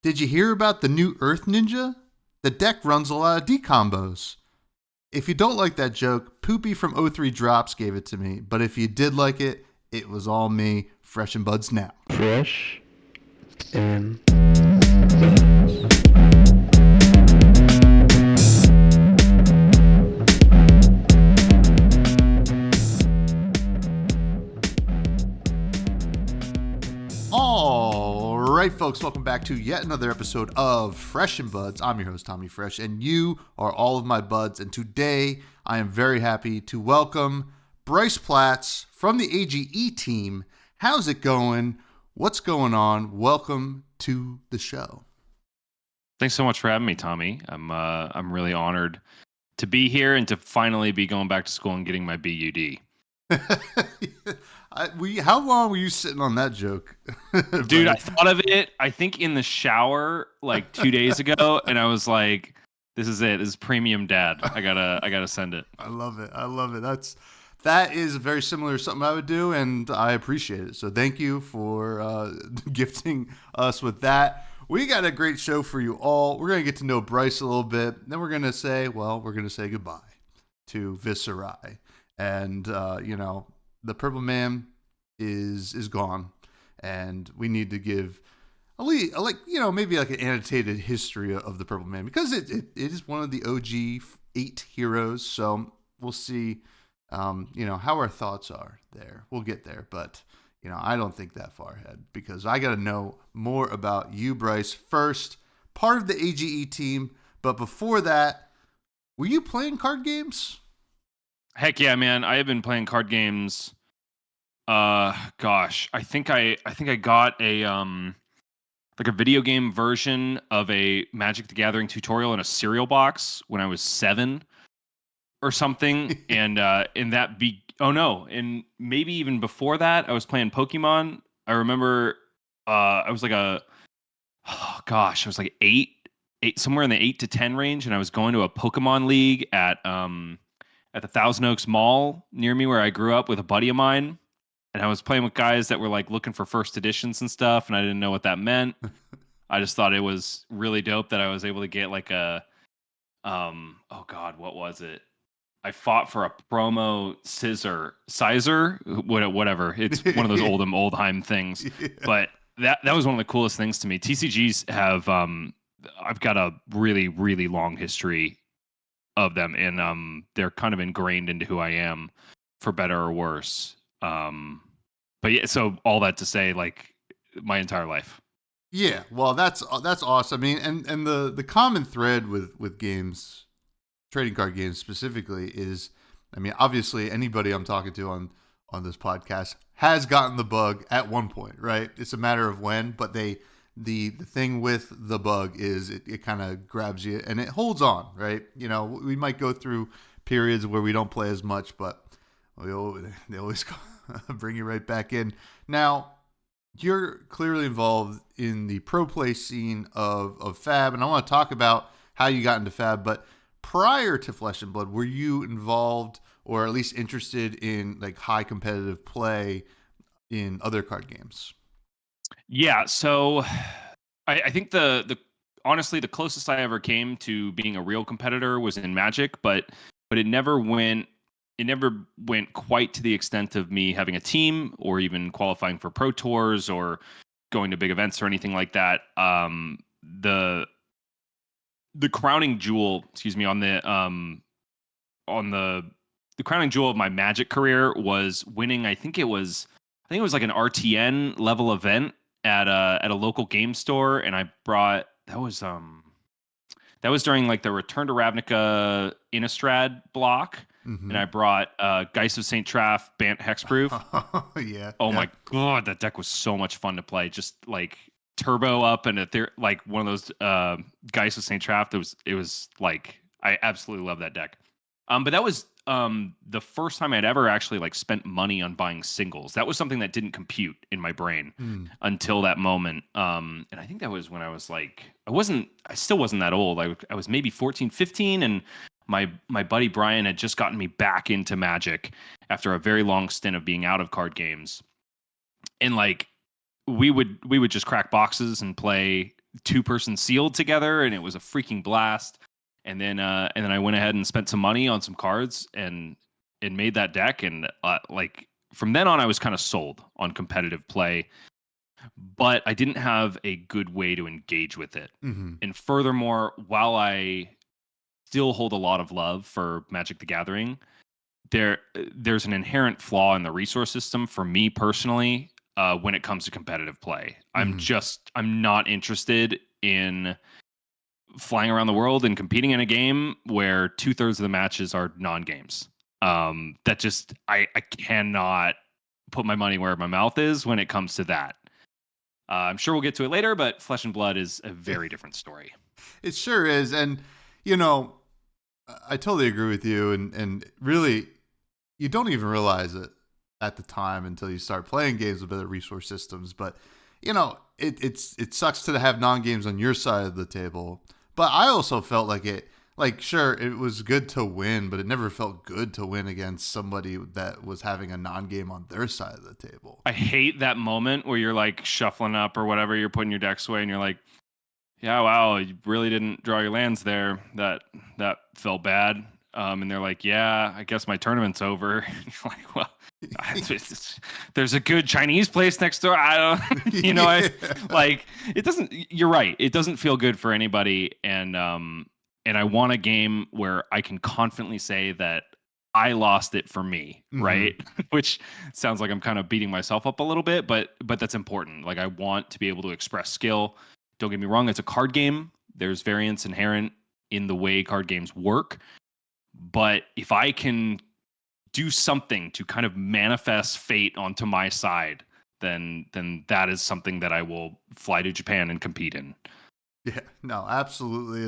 Did you hear about the new Earth Ninja? The deck runs a lot of decombos. If you don't like that joke, Poopy from O3 Drops gave it to me. But if you did like it, it was all me, Fresh and Buds now. Fresh and All right, folks, welcome back to yet another episode of Fresh and Buds. I'm your host, Tommy Fresh, and you are all of my buds. And today, I am very happy to welcome Bryce Platz from the AGE team. How's it going? What's going on? Welcome to the show. Thanks so much for having me, Tommy. I'm really honored to be here and to finally be going back to school and getting my BUD. How long were you sitting on that joke? Dude, I thought of it, I think in the shower like 2 days ago, and I was like, this is it. This is premium dad. I gotta send it. I love it. That is very similar to something I would do, and I appreciate it. So thank you for gifting us with that. We got a great show for you all. We're going to get to know Bryce a little bit. Then we're going to say goodbye to VISERAI. And, the Purple Man is gone. And we need to give maybe like an annotated history of the Purple Man, because it is one of the OG 8 heroes. So we'll see, how our thoughts are there. We'll get there. But, I don't think that far ahead, because I got to know more about you, Bryce. First, part of the AGE team. But before that, were you playing card games? Heck yeah, man. I have been playing card games. I think I got a like a video game version of a Magic the Gathering tutorial in a cereal box when I was 7 or something. And and maybe even before that, I was playing Pokemon. I remember I was like 8, somewhere in the 8 to 10 range, and I was going to a Pokemon League at the Thousand Oaks Mall near me where I grew up with a buddy of mine. And I was playing with guys that were like looking for first editions and stuff, and I didn't know what that meant. I just thought it was really dope that I was able to get like a what was it? I fought for a promo Sizer, whatever. It's one of those Oldheim things. Yeah. But that was one of the coolest things to me. TCGs have I've got a really, really long history of them, and they're kind of ingrained into who I am, for better or worse. But yeah, so all that to say, like, my entire life. Yeah, well, that's awesome. I mean, and the common thread with games, trading card games specifically, is, I mean, obviously anybody I'm talking to on this podcast has gotten the bug at one point, right? It's a matter of when, but the thing with the bug is it kind of grabs you and it holds on, right? We might go through periods where we don't play as much, but they always bring you right back in. Now, you're clearly involved in the pro play scene of Fab, and I want to talk about how you got into Fab. But prior to Flesh and Blood, were you involved or at least interested in like high competitive play in other card games? Yeah, so I think honestly the closest I ever came to being a real competitor was in Magic, but it never went quite to the extent of me having a team or even qualifying for pro tours or going to big events or anything like that. The crowning jewel, on the crowning jewel of my Magic career was winning. I think it was like an RTN level event at a local game store, and I brought that was during like the Return to Ravnica Innistrad block. Mm-hmm. And I brought Geist of St. Traff Bant Hexproof. Yeah. My God, that deck was so much fun to play. Just like turbo up and like one of those Geist of St. Traff. It was like, I absolutely love that deck. But that was the first time I'd ever actually like spent money on buying singles. That was something that didn't compute in my brain until that moment. And I think that was when I was like, I still wasn't that old. I was maybe 14, 15, and my buddy Brian had just gotten me back into Magic after a very long stint of being out of card games. And like we would just crack boxes and play 2-person sealed together, and it was a freaking blast. And then I went ahead and spent some money on some cards and made that deck. And like from then on, I was kind of sold on competitive play, but I didn't have a good way to engage with it. Mm-hmm. And furthermore, while I still hold a lot of love for Magic the Gathering, there's an inherent flaw in the resource system for me personally when it comes to competitive play. I'm not interested in flying around the world and competing in a game where 2/3 of the matches are non-games. That just I cannot put my money where my mouth is when it comes to that. I'm sure we'll get to it later, but Flesh and Blood is a very different story. It sure is. And, I totally agree with you. And really, you don't even realize it at the time until you start playing games with other resource systems. But, it sucks to have non-games on your side of the table. But I also felt sure, it was good to win, but it never felt good to win against somebody that was having a non-game on their side of the table. I hate that moment where you're like shuffling up or whatever, you're putting your decks away and you're like, yeah, wow, you really didn't draw your lands there. That felt bad. And they're like, yeah, I guess my tournament's over. You're like, well, there's a good Chinese place next door. I don't, it doesn't, you're right. It doesn't feel good for anybody. And I want a game where I can confidently say that I lost it for me, right? Which sounds like I'm kind of beating myself up a little bit, but that's important. Like I want to be able to express skill. Don't get me wrong, it's a card game. There's variance inherent in the way card games work. But if I can do something to kind of manifest fate onto my side, then that is something that I will fly to Japan and compete in. Yeah, no, absolutely.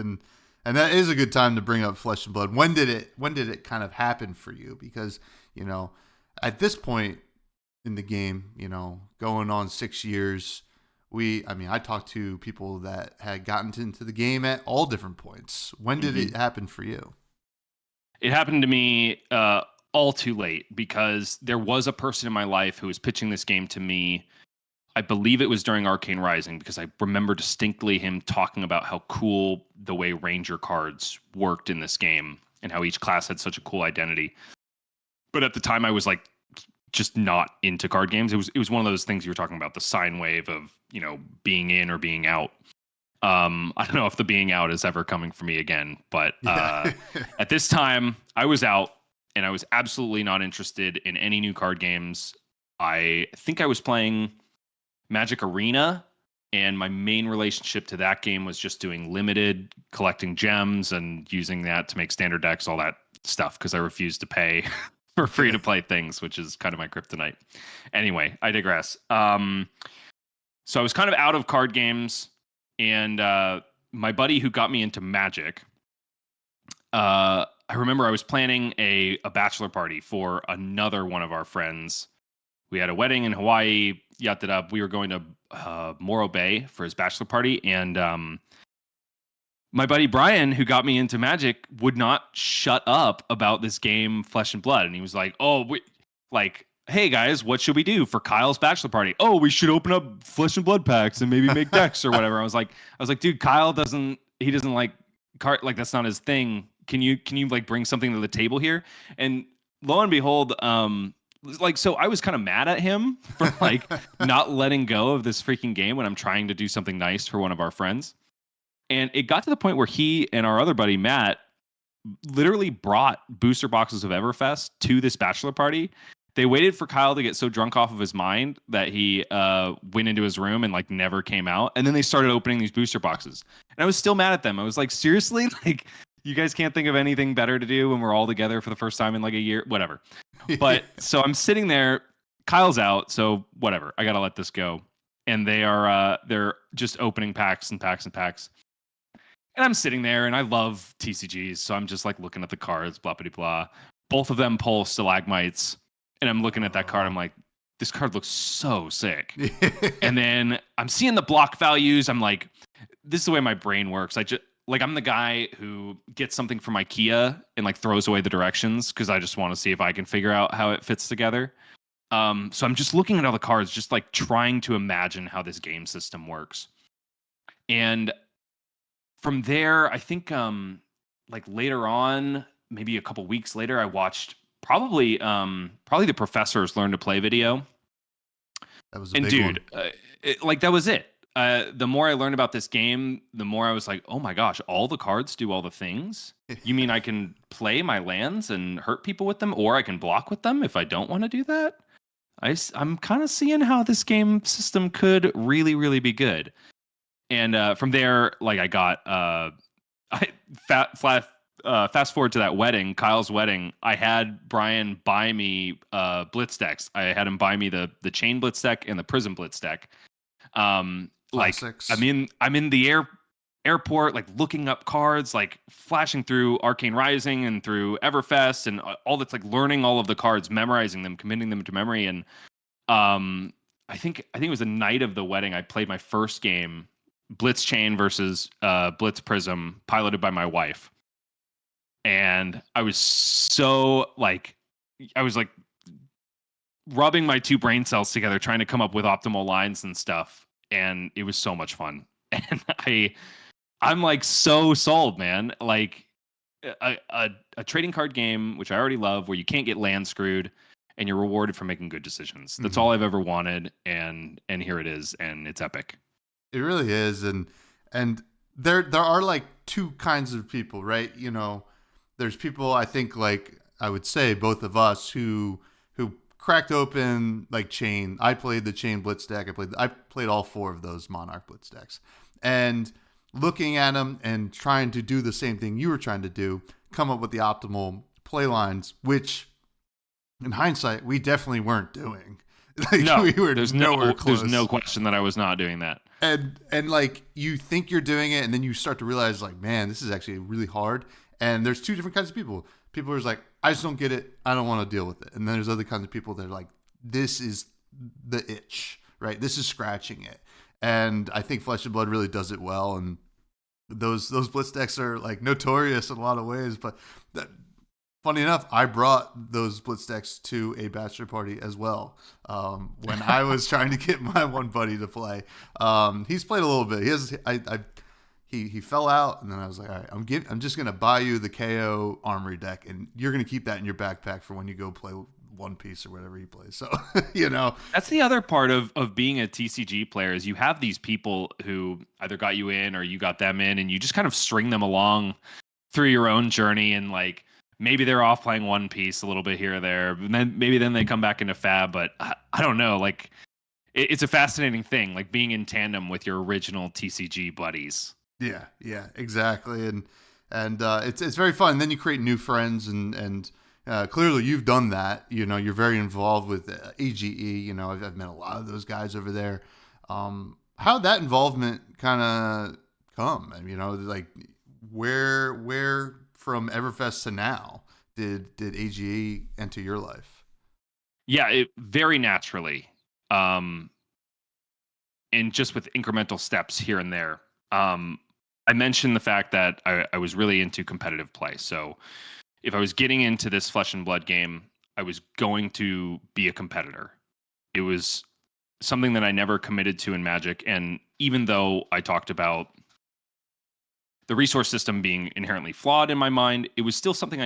And that is a good time to bring up Flesh and Blood. When did it kind of happen for you? Because, at this point in the game, going on 6 years, I talked to people that had gotten into the game at all different points. When did it happen for you? It happened to me all too late, because there was a person in my life who was pitching this game to me. I believe it was during Arcane Rising, because I remember distinctly him talking about how cool the way Ranger cards worked in this game and how each class had such a cool identity. But at the time I was like just not into card games. It was one of those things you were talking about, the sine wave of, being in or being out. I don't know if the being out is ever coming for me again, but at this time I was out and I was absolutely not interested in any new card games. I think I was playing Magic Arena, and my main relationship to that game was just doing limited, collecting gems and using that to make standard decks, all that stuff, because I refused to pay for free to play things, which is kind of my kryptonite. Anyway, I digress. So I was kind of out of card games, and my buddy who got me into Magic, I remember I was planning a bachelor party for another one of our friends. We had a wedding in Hawaii, yacht it up. We were going to Morro Bay for his bachelor party, and my buddy Brian, who got me into Magic, would not shut up about this game, Flesh and Blood. And he was like, hey guys, what should we do for Kyle's bachelor party? Oh, we should open up Flesh and Blood packs and maybe make decks or whatever. I was like, dude, Kyle doesn't like card, like that's not his thing. Can you like bring something to the table here? And lo and behold, so I was kind of mad at him for like not letting go of this freaking game when I'm trying to do something nice for one of our friends. And it got to the point where he and our other buddy, Matt, literally brought booster boxes of Everfest to this bachelor party. They waited for Kyle to get so drunk off of his mind that he went into his room and like never came out. And then they started opening these booster boxes. And I was still mad at them. I was like, seriously? Like, you guys can't think of anything better to do when we're all together for the first time in like a year? Whatever. But so I'm sitting there. Kyle's out. So whatever. I got to let this go. And they're just opening packs and packs and packs. And I'm sitting there and I love TCGs. So I'm just like looking at the cards, blah, blah, blah. Both of them pull stalagmites. And I'm looking at that card. I'm like, this card looks so sick. And then I'm seeing the block values. I'm like, this is the way my brain works. I'm the guy who gets something from IKEA and like throws away the directions because I just want to see if I can figure out how it fits together. So I'm just looking at all the cards, just like trying to imagine how this game system works. And from there, I think like later on, maybe a couple weeks later, I watched probably the professor's Learn to Play video. That was a And big one. dude, like that was it. The more I learned about this game, the more I was like, oh my gosh, all the cards do all the things. You mean I can play my lands and hurt people with them, or I can block with them if I don't want to do that? I'm kind of seeing how this game system could really, really be good. And from there, like I got I fast forward to that wedding, Kyle's wedding. I had Brian buy me blitz decks. I had him buy me the chain blitz deck and the prism blitz deck. Like Classics. I'm in the airport, like looking up cards, like flashing through Arcane Rising and through Everfest and all that's, like learning all of the cards, memorizing them, committing them to memory. And I think it was the night of the wedding. I played my first game, Blitz Chain versus Blitz Prism, piloted by my wife. And I was so like, I was like rubbing my two brain cells together, trying to come up with optimal lines and stuff. And it was so much fun. And I'm like so sold, man. Like a trading card game, which I already love, where you can't get land screwed and you're rewarded for making good decisions. That's all I've ever wanted. And here it is. And it's epic. It really is. And there are like two kinds of people, right? You know, there's people, I think, like I would say both of us who cracked open like chain. I played the chain blitz deck. I played all four of those Monarch blitz decks, and looking at them and trying to do the same thing you were trying to do, come up with the optimal play lines, which in hindsight we definitely weren't doing. Like, no, we were nowhere close. There's no question that I was not doing that. And like you think you're doing it, and then you start to realize like, man, this is actually really hard. And there's two different kinds of people. People are like, I just don't get it. I don't want to deal with it. And then there's other kinds of people that are like, this is the itch, right? This is scratching it. And I think Flesh and Blood really does it well. And those blitz decks are like notorious in a lot of ways. But funny enough, I brought those blitz decks to a bachelor party as well. When I was trying to get my one buddy to play, he's played a little bit. He fell out, and then I was like, all right, I'm just gonna buy you the KO Armory deck, and you're gonna keep that in your backpack for when you go play One Piece or whatever he plays. So you know, that's the other part of being a TCG player is you have these people who either got you in or you got them in, and you just kind of string them along through your own journey. And like maybe they're off playing One Piece a little bit here or there, and then they come back into Fab. But I don't know, like it's a fascinating thing, like being in tandem with your original TCG buddies. Yeah, exactly, and it's very fun. And then you create new friends, and clearly you've done that. You know, you're very involved with AGE. You know, I've met a lot of those guys over there. How'd that involvement kind of come? And you know, like where from Everfest to now did AGE enter your life? Yeah, it very naturally, and just with incremental steps here and there. I mentioned the fact that I was really into competitive play. So if I was getting into this Flesh and Blood game, I was going to be a competitor. It was something that I never committed to in Magic. And even though I talked about the resource system being inherently flawed in my mind, it was still something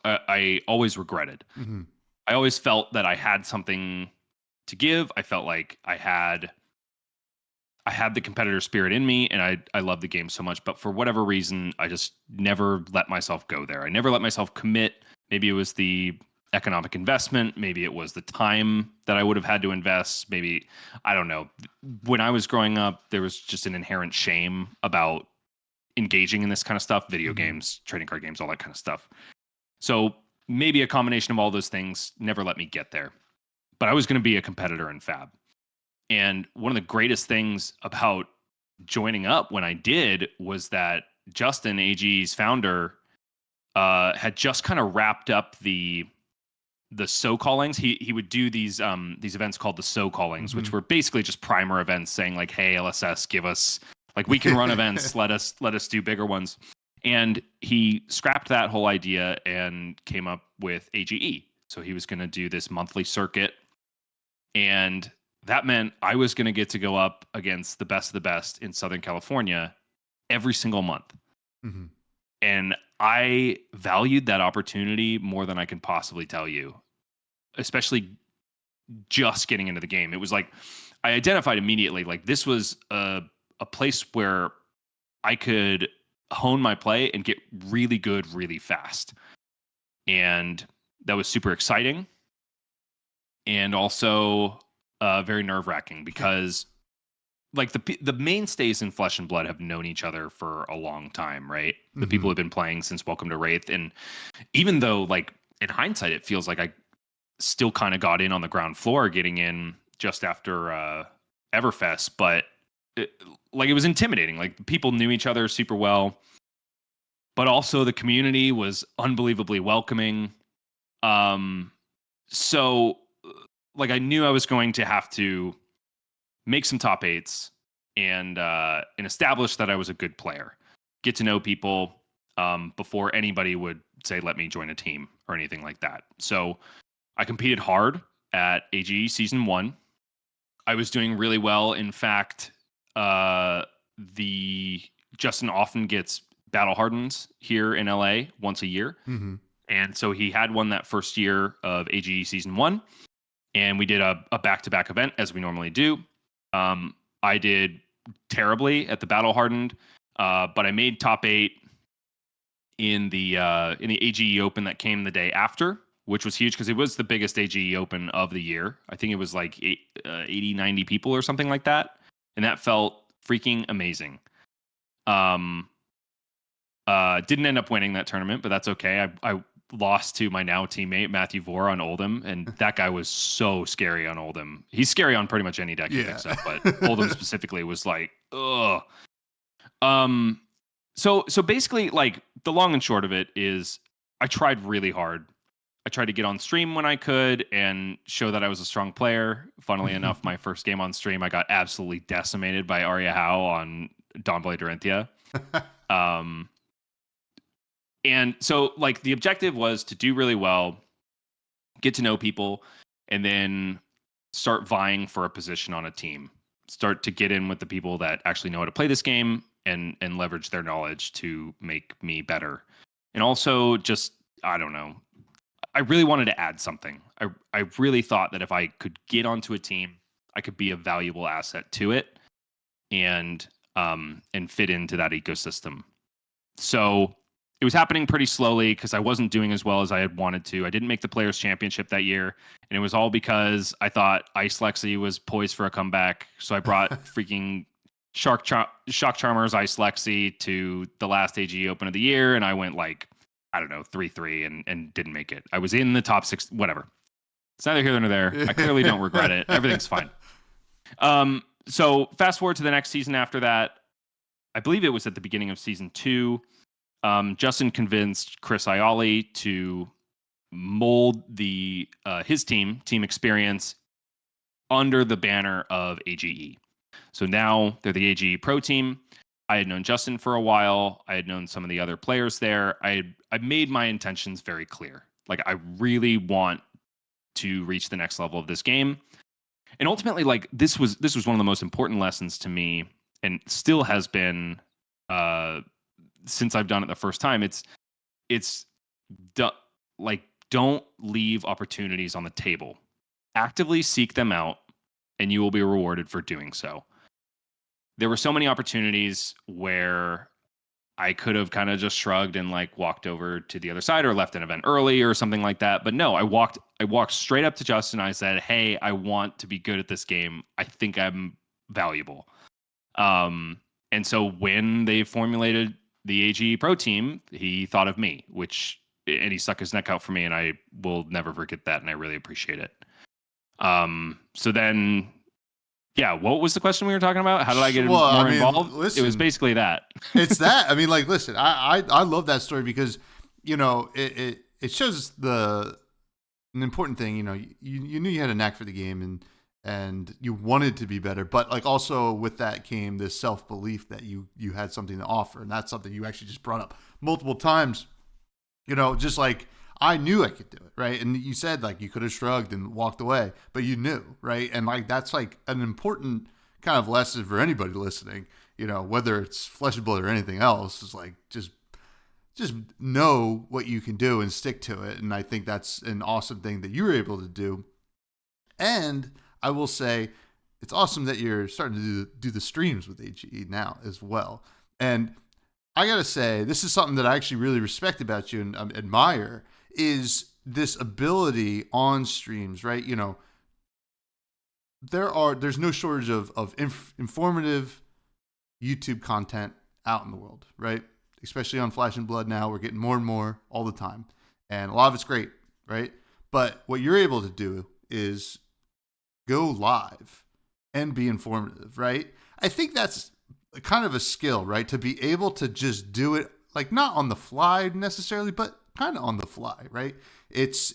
I always regretted. Mm-hmm. I always felt that I had something to give. I felt like I had the competitor spirit in me, and I love the game so much. But for whatever reason, I just never let myself go there. I never let myself commit. Maybe it was the economic investment. Maybe it was the time that I would have had to invest. Maybe, I don't know. When I was growing up, there was just an inherent shame about engaging in this kind of stuff, video games, trading card games, all that kind of stuff. So maybe a combination of all those things never let me get there. But I was going to be a competitor in Fab. And one of the greatest things about joining up when I did was that Justin, AG's founder, had just kind of wrapped up the So Callings. He would do these events called the So Callings, which were basically just primer events saying like, hey, LSS, give us, like, we can run events, let us do bigger ones. And he scrapped that whole idea and came up with AGE. So he was going to do this monthly circuit. And that meant I was going to get to go up against the best of the best in Southern California every single month. Mm-hmm. And I valued that opportunity more than I can possibly tell you, especially just getting into the game. It was like I identified immediately, like this was a place where I could hone my play and get really good really fast. And that was super exciting. And also very nerve-wracking because like the mainstays in Flesh and Blood have known each other for a long time, right? The people who have been playing since Welcome to Wraith. And even though like in hindsight, it feels like I still kind of got in on the ground floor getting in just after Everfest, but it was intimidating. Like people knew each other super well, but also the community was unbelievably welcoming. So like I knew I was going to have to make some top 8s and establish that I was a good player, get to know people before anybody would say, let me join a team or anything like that. So I competed hard at AGE Season 1. I was doing really well. In fact, the Justin often gets Battle Hardens here in LA once a year. Mm-hmm. And so he had one that first year of AGE Season 1. And we did a back-to-back event as we normally do. I did terribly at the Battle Hardened, but I made top 8 in the AGE Open that came the day after, which was huge because it was the biggest AGE Open of the year. I think it was like 80, 90 people or something like that. And that felt freaking amazing. Didn't end up winning that tournament, but that's okay. I lost to my now teammate, Matthew Vore, on Oldham, and that guy was so scary on Oldham. He's scary on pretty much any deck he picks up, but Oldham specifically was like, ugh. So basically, like, the long and short of it is I tried really hard. I tried to get on stream when I could and show that I was a strong player. Funnily enough, my first game on stream, I got absolutely decimated by Arya Howe on Dawnblade Dorinthia. And so, like, the objective was to do really well, get to know people, and then start vying for a position on a team. Start to get in with the people that actually know how to play this game and leverage their knowledge to make me better. And also, just, I don't know, I really wanted to add something. I really thought that if I could get onto a team, I could be a valuable asset to it and fit into that ecosystem. So it was happening pretty slowly because I wasn't doing as well as I had wanted to. I didn't make the Players' Championship that year, and it was all because I thought Ice Lexi was poised for a comeback. So I brought freaking Shock Charmer's Ice Lexi to the last AG Open of the year, and I went like, I don't know, 3-3 and didn't make it. I was in the top 6, whatever. It's neither here nor there. I clearly don't regret it. Everything's fine. So fast forward to the next season after that. I believe it was at the beginning of season 2. Justin convinced Chris Iali to mold his team experience under the banner of AGE. So now they're the AGE Pro team. I had known Justin for a while. I had known some of the other players there. I made my intentions very clear. Like, I really want to reach the next level of this game. And ultimately, like, this was one of the most important lessons to me, and still has been since I've done it the first time. Don't leave opportunities on the table. Actively seek them out, and you will be rewarded for doing so. There were so many opportunities where I could have kind of just shrugged and like walked over to the other side or left an event early or something like that. But no, I walked straight up to Justin. I said, "Hey, I want to be good at this game. I think I'm valuable." And so when they formulated the AGE Pro team, he thought of me, and he stuck his neck out for me, and I will never forget that, and I really appreciate it. So then, yeah, what was the question we were talking about? How did I get more involved? Listen, it was basically that. It's that. I mean, like, listen, I love that story because, you know, it shows an important thing. You know, you knew you had a knack for the game and you wanted to be better, but like also with that came this self-belief that you had something to offer, and that's something you actually just brought up multiple times. You know, just like I knew I could do it, right? And you said like you could have shrugged and walked away, but you knew, right? And like that's like an important kind of lesson for anybody listening, whether it's Flesh and Blood or anything else, is like just know what you can do and stick to it. And I think that's an awesome thing that you were able to do. And I will say it's awesome that you're starting to do the streams with AGE now as well. And I got to say, this is something that I actually really respect about you and admire, is this ability on streams, right? There's no shortage of informative YouTube content out in the world, right? Especially on Flash and Blood now, we're getting more and more all the time. And a lot of it's great, right? But what you're able to do is go live and be informative, right? I think that's kind of a skill, right? To be able to just do it, like not on the fly necessarily, but kind of on the fly, right? It's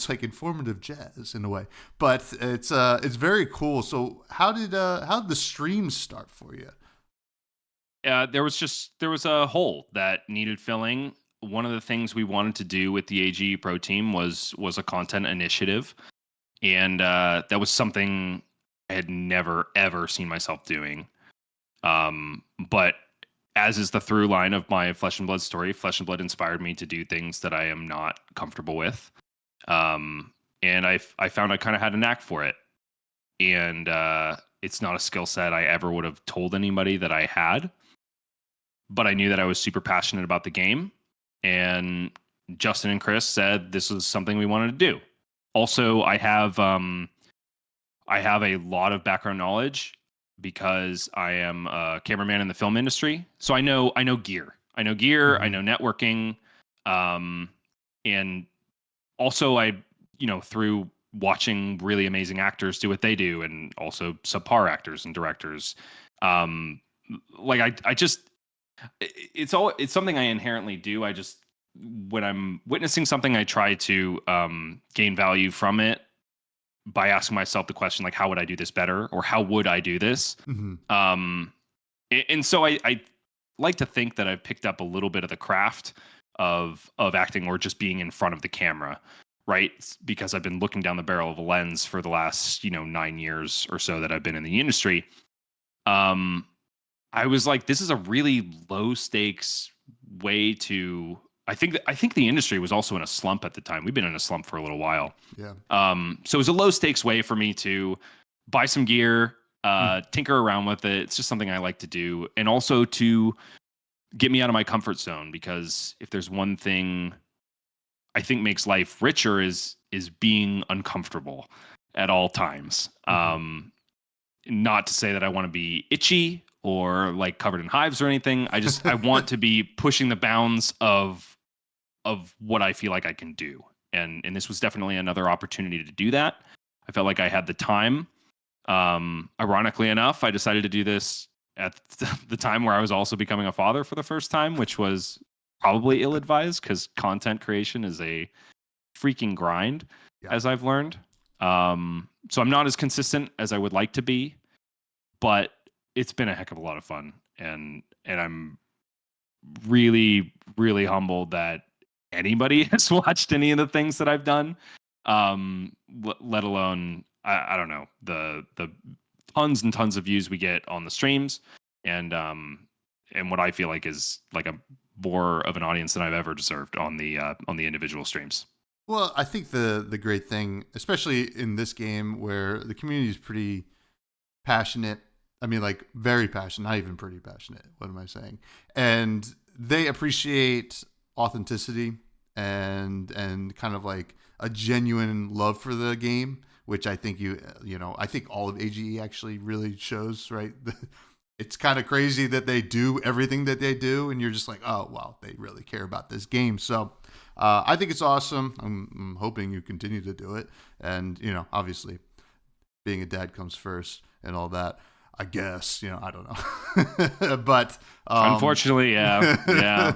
like informative jazz in a way, but it's very cool. So how did the streams start for you? There was a hole that needed filling. One of the things we wanted to do with the AGE Pro team was a content initiative, and that was something I had never ever seen myself doing. But as is the through line of my Flesh and Blood story, Flesh and Blood inspired me to do things that I am not comfortable with, and I found I kind of had a knack for it, and it's not a skill set I ever would have told anybody that I had. But I knew that I was super passionate about the game, and Justin and Chris said this was something we wanted to do. Also, I have a lot of background knowledge because I am a cameraman in the film industry, so I know gear. I know gear. I know networking, and also I through watching really amazing actors do what they do, and also subpar actors and directors. It's something I inherently do. I just, when I'm witnessing something, I try to gain value from it by asking myself the question, like, how would I do this better, or how would I do this? Mm-hmm. And so I like to think that I've picked up a little bit of the craft of acting, or just being in front of the camera, right? Because I've been looking down the barrel of a lens for the last 9 years or so that I've been in the industry. I was like, this is a really low stakes way to. I think the industry was also in a slump at the time. We've been in a slump for a little while. Yeah. So it was a low stakes way for me to buy some gear, tinker around with it. It's just something I like to do, and also to get me out of my comfort zone. Because if there's one thing I think makes life richer is being uncomfortable at all times. Not to say that I want to be itchy or like covered in hives or anything. I want to be pushing the bounds of what I feel like I can do. And this was definitely another opportunity to do that. I felt like I had the time. Ironically enough, I decided to do this at the time where I was also becoming a father for the first time, which was probably ill-advised, because content creation is a freaking grind, as I've learned. So I'm not as consistent as I would like to be, but it's been a heck of a lot of fun, and I'm really, really humbled that anybody has watched any of the things that I've done. Let alone I don't know, the tons and tons of views we get on the streams, and what I feel like is like a more of an audience than I've ever deserved on the individual streams. Well, I think the great thing, especially in this game where the community is pretty passionate. I mean, like very passionate, not even pretty passionate. What am I saying? And they appreciate authenticity and kind of like a genuine love for the game, which I think I think all of AGE actually really shows, right? It's kind of crazy that they do everything that they do, and you're just like, oh, wow, they really care about this game. So I think it's awesome. I'm hoping you continue to do it. And, obviously being a dad comes first and all that, I guess, I don't know. But unfortunately, yeah.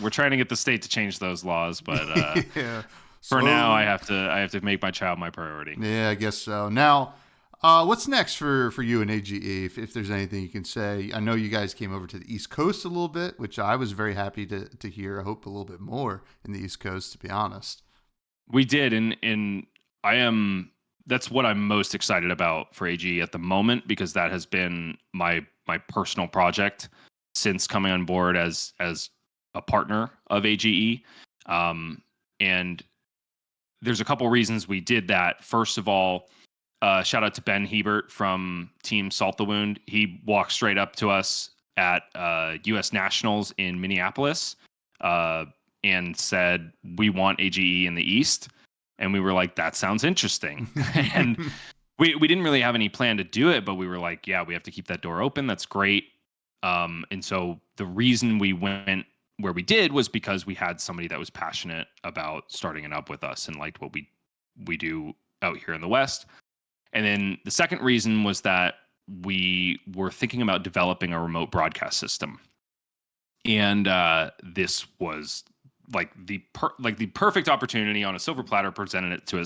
We're trying to get the state to change those laws, but yeah. For now, I have to make my child my priority. Yeah, I guess so. Now, What's next for you and AGE? If there's anything you can say, I know you guys came over to the East Coast a little bit, which I was very happy to hear. I hope a little bit more in the East Coast, to be honest. We did, and I am. That's what I'm most excited about for AGE at the moment, because that has been my personal project since coming on board as a partner of AGE. And there's a couple reasons we did that. First of all, shout out to Ben Hebert from Team Salt the Wound. He walked straight up to us at U.S. Nationals in Minneapolis and said, "We want AGE in the East." And we were like, "That sounds interesting." And we didn't really have any plan to do it, but we were like, "Yeah, we have to keep that door open. That's great." And so the reason we went where we did was because we had somebody that was passionate about starting it up with us and liked what we do out here in the West. And then the second reason was that we were thinking about developing a remote broadcast system. And this was like the perfect opportunity on a silver platter presented it to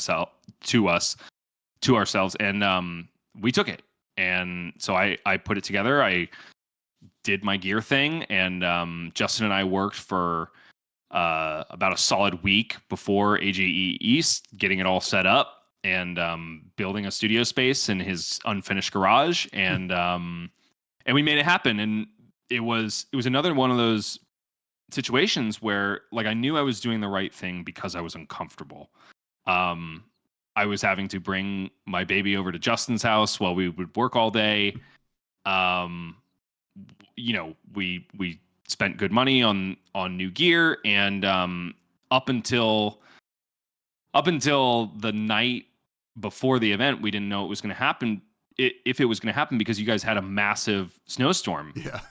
ourselves, and we took it. And so I put it together. I did my gear thing, and Justin and I worked for about a solid week before AGE East, getting it all set up and building a studio space in his unfinished garage, and we made it happen. And it was another one of those situations where, like, I knew I was doing the right thing because I was uncomfortable. I was having to bring my baby over to Justin's house while we would work all day. We spent good money on new gear, and up until the night before the event, we didn't know it was going to happen. If it was going to happen, because you guys had a massive snowstorm. Yeah.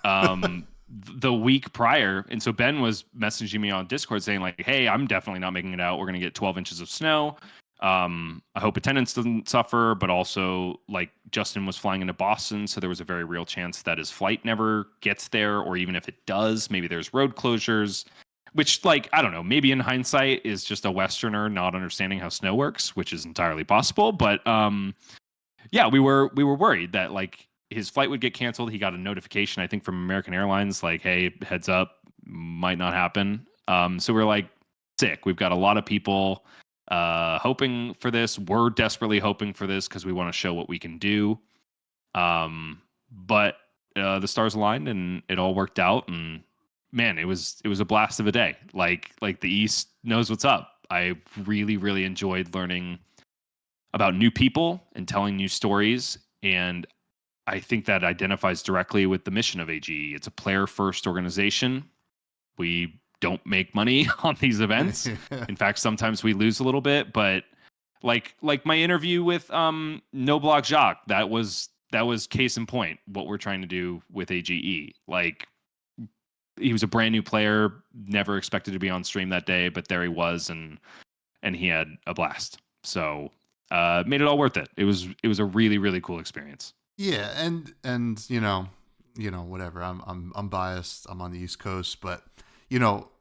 The week prior. And so Ben was messaging me on Discord saying, like, "Hey, I'm definitely not making it out. We're going to get 12 inches of snow. I hope attendance doesn't suffer." But also, like, Justin was flying into Boston, so there was a very real chance that his flight never gets there, or even if it does, maybe there's road closures, which, like, I don't know, maybe in hindsight is just a Westerner not understanding how snow works, which is entirely possible. But yeah, we were worried that, like, his flight would get canceled. He got a notification, I think, from American Airlines, like, "Hey, heads up, might not happen." So we're like, sick. We've got a lot of people hoping for this. We're desperately hoping for this because we want to show what we can do. But the stars aligned and it all worked out. And man, it was a blast of a day. Like the East knows what's up. I really, really enjoyed learning about new people and telling new stories. And I think that identifies directly with the mission of AGE. It's a player-first organization. We don't make money on these events. In fact, sometimes we lose a little bit. But like my interview with No Block Jacques, that was case in point. What we're trying to do with AGE. Like, he was a brand new player, never expected to be on stream that day, but there he was, and he had a blast. So made it all worth it. It was a really, really cool experience. Yeah, and whatever. I'm biased. I'm on the East Coast, but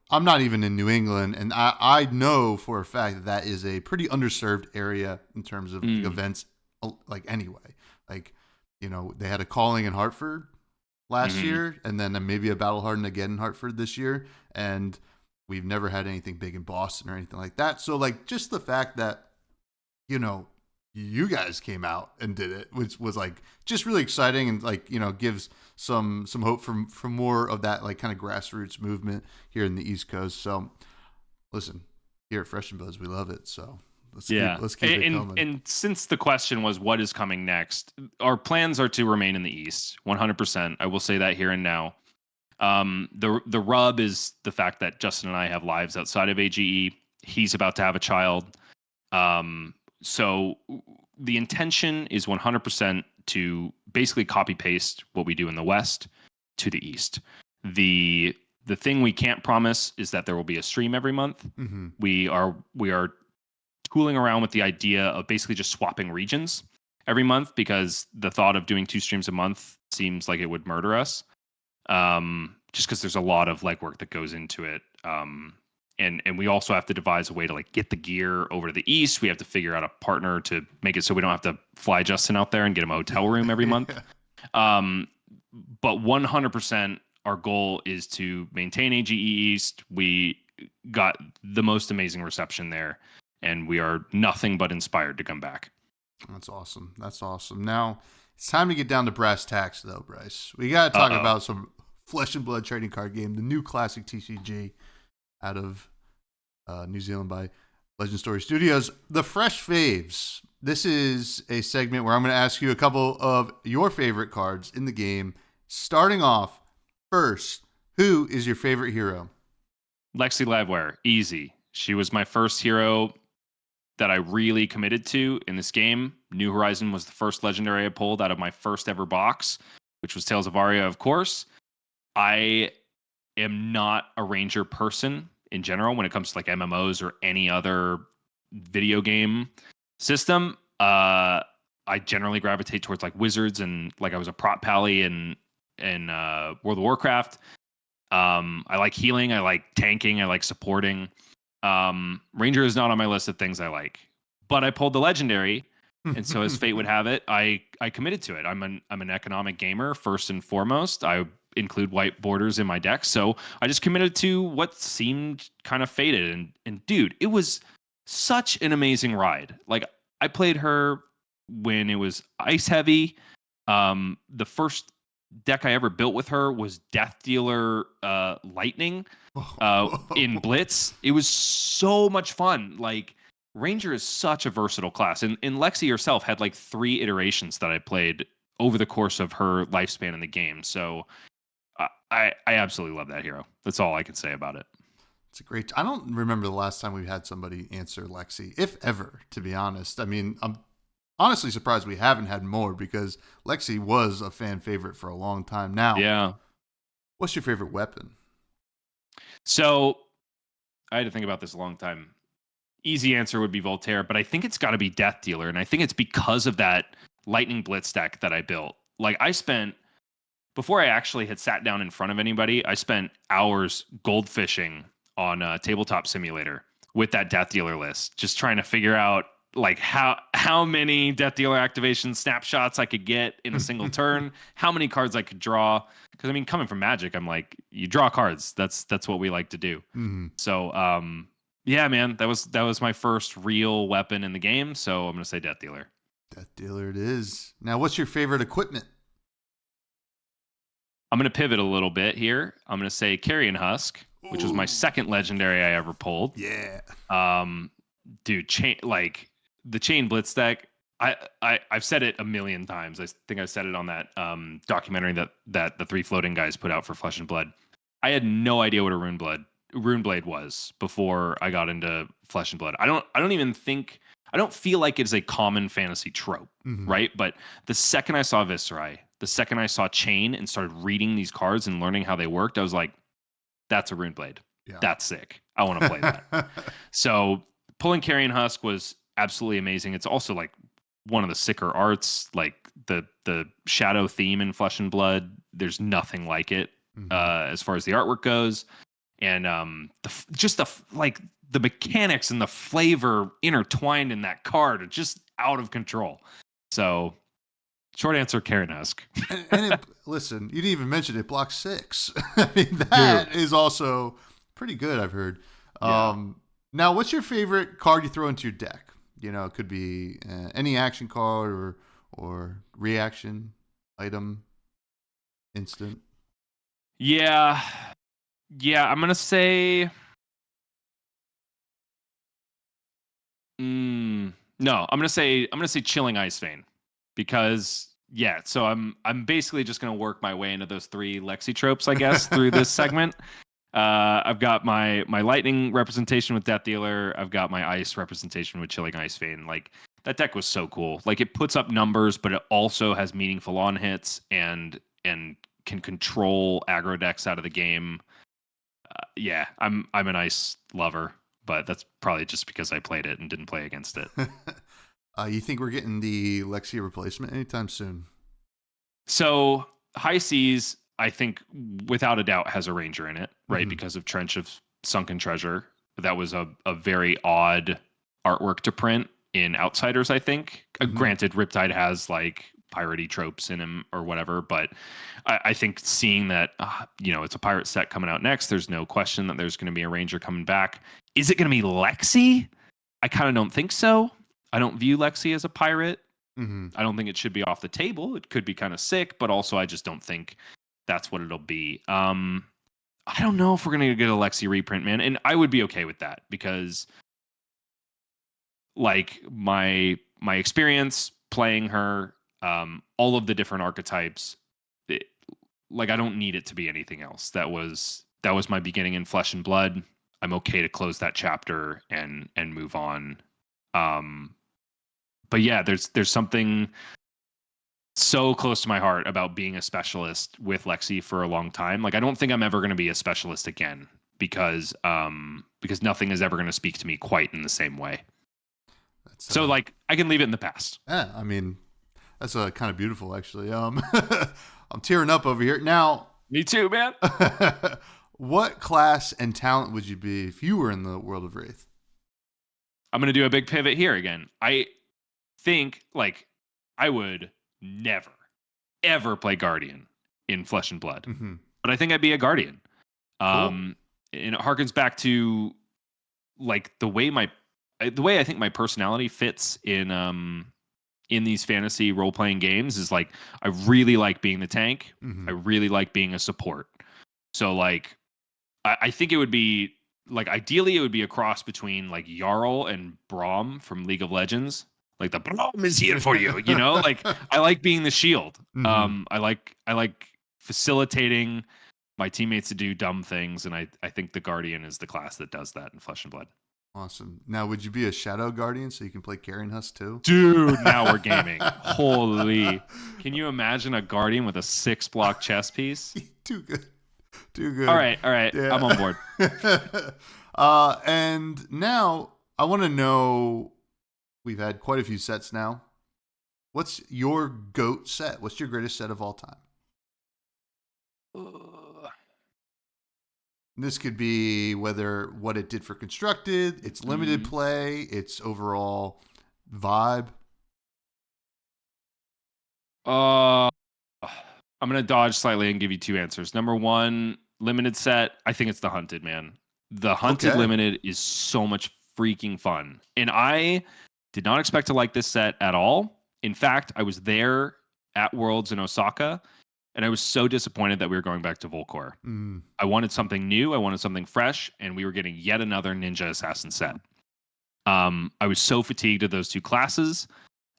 I'm not even in New England, and I know for a fact that is a pretty underserved area in terms of events. Like, anyway, like, they had a calling in Hartford last year, and then maybe a Battle Hardened again in Hartford this year, and we've never had anything big in Boston or anything like that. So, like, just the fact that you guys came out and did it, which was, like, just really exciting, and, like, gives some hope for more of that, like, kind of grassroots movement here in the East Coast. So listen, here at Fresh and Buzz, we love it. So let's keep it coming. And since the question was what is coming next, our plans are to remain in the East 100%. I will say that here and now. The rub is the fact that Justin and I have lives outside of AGE. He's about to have a child. So the intention is 100% to basically copy paste what we do in the West to the East. The thing we can't promise is that there will be a stream every month. Mm-hmm. We are tooling around with the idea of basically just swapping regions every month, because the thought of doing 2 streams a month seems like it would murder us. Just because there's a lot of legwork that goes into it. and we also have to devise a way to like get the gear over to the east. We have to figure out a partner to make it so we don't have to fly Justin out there and get him a hotel room every month. But 100% our goal is to maintain AGE East. We got the most amazing reception there, and we are nothing but inspired to come back. That's awesome. That's awesome. Now, it's time to get down to brass tacks, though, Bryce. We got to talk about some Flesh and Blood trading card game, the new classic TCG out of New Zealand by Legend Story Studios. The Fresh Faves. This is a segment where I'm going to ask you a couple of your favorite cards in the game. Starting off, first, who is your favorite hero? Lexi Livewire. Easy. She was my first hero that I really committed to in this game. New Horizon was the first legendary I pulled out of my first ever box, which was Tales of Aria, of course. I am not a Ranger person in general when it comes to like MMOs or any other video game system. I generally gravitate towards like wizards, and like I was a prop pally in World of Warcraft. I like healing, I like tanking, I like supporting. Ranger is not on my list of things I like, but I pulled the legendary, and so as fate would have it, I committed to it. I'm an economic gamer first and foremost. I include white borders in my deck, so I just committed to what seemed kind of fated. And dude, it was such an amazing ride. Like I played her when it was ice heavy. The first deck I ever built with her was Death Dealer Lightning in Blitz. It was so much fun. Like Ranger is such a versatile class, and Lexi herself had like 3 iterations that I played over the course of her lifespan in the game. So I absolutely love that hero. That's all I can say about it. It's a great. I don't remember the last time we've had somebody answer Lexi, if ever, to be honest. I mean, I'm honestly surprised we haven't had more, because Lexi was a fan favorite for a long time now. Yeah. What's your favorite weapon? So I had to think about this a long time. Easy answer would be Voltaire, but I think it's got to be Death Dealer. And I think it's because of that Lightning Blitz deck that I built. Like before I actually had sat down in front of anybody, I spent hours goldfishing on Tabletop Simulator with that Death Dealer list, just trying to figure out like how many Death Dealer activation snapshots I could get in a single turn, how many cards I could draw. Because I mean, coming from Magic, I'm like, you draw cards. That's what we like to do. Mm-hmm. So yeah, man, that was my first real weapon in the game. So I'm gonna say Death Dealer. Death Dealer it is. Now, what's your favorite equipment? I'm gonna pivot a little bit here. I'm gonna say Carrion Husk, which was my second legendary I ever pulled. Yeah. Dude, like the Chain Blitz deck. I've said it a million times. I think I said it on that documentary that the 3 floating guys put out for Flesh and Blood. I had no idea what a Rune Blade was before I got into Flesh and Blood. I don't feel like it's a common fantasy trope, right? But the second I saw Viserai, the second I saw Chain and started reading these cards and learning how they worked, I was like, that's a Rune Blade. Yeah. That's sick. I want to play that. So pulling Carrion Husk was absolutely amazing. It's also like one of the sicker arts, like the shadow theme in Flesh and Blood. There's nothing like it as far as the artwork goes. And the mechanics and the flavor intertwined in that card are just out of control. So short answer, Carrion Husk. Listen, you didn't even mention it blocks 6. I mean, that is also pretty good, I've heard. Yeah. Now, what's your favorite card you throw into your deck? You know, it could be any action card or reaction item, instant. Yeah, I'm gonna say. No, I'm gonna say Chilling Ice Vein, because so I'm basically just gonna work my way into those 3 Lexi tropes, I guess, through this segment. I've got my lightning representation with Death Dealer. I've got my ice representation with Chilling Ice Vein. Like that deck was so cool. Like it puts up numbers, but it also has meaningful on hits and can control aggro decks out of the game. I'm an ice lover, but that's probably just because I played it and didn't play against it. You think we're getting the Lexi replacement anytime soon? So High Seas, I think without a doubt has a Ranger in it, right? Because of Trench of Sunken Treasure. that was a very odd artwork to print in Outsiders, I think. Granted, Riptide has like piratey tropes in him or whatever, but I think seeing that, it's a pirate set coming out next, there's no question that there's going to be a Ranger coming back. Is it going to be Lexi? I kind of don't think so. I don't view Lexi as a pirate. I don't think it should be off the table. It could be kind of sick, but also I just don't think that's what it'll be. I don't know if we're going to get a Lexi reprint, man. And I would be okay with that because like my experience playing her, all of the different archetypes, like I don't need it to be anything else. That was my beginning in Flesh and Blood. I'm okay to close that chapter and move on. But yeah, there's something so close to my heart about being a specialist with Lexi for a long time. Like I don't think I'm ever going to be a specialist again because nothing is ever going to speak to me quite in the same way. So like I can leave it in the past. Yeah, I mean that's kind of beautiful actually. I'm tearing up over here. Now, me too, man. What class and talent would you be if you were in the world of Wraith? I'm going to do a big pivot here again. I think like I would never, ever play Guardian in Flesh and Blood. But I think I'd be a Guardian. Cool. And it harkens back to like the way I think my personality fits in these fantasy role-playing games is like I really like being the tank. I really like being a support. So like I think it would be like ideally it would be a cross between like Jarl and Braum from League of Legends. Like the Braum is here for you, you know? Like I like being the shield. I like facilitating my teammates to do dumb things, and I think the Guardian is the class that does that in Flesh and Blood. Awesome. Now, would you be a Shadow Guardian so you can play Carrion Husk too? Dude, now we're gaming. Holy. Can you imagine a Guardian with a 6-block chess piece? Too good. Too good. All right. Yeah. I'm on board. And now I want to know, we've had quite a few sets now. What's your GOAT set? What's your greatest set of all time? This could be whether what it did for Constructed, its limited play, its overall vibe. I'm going to dodge slightly and give you two answers. Number one, limited set. I think it's the Hunted, man. The Hunted limited is so much freaking fun. And I did not expect to like this set at all. In fact, I was there at Worlds in Osaka, and I was so disappointed that we were going back to Volcor. I wanted something new. I wanted something fresh, and we were getting yet another Ninja Assassin set. I was so fatigued of those two classes.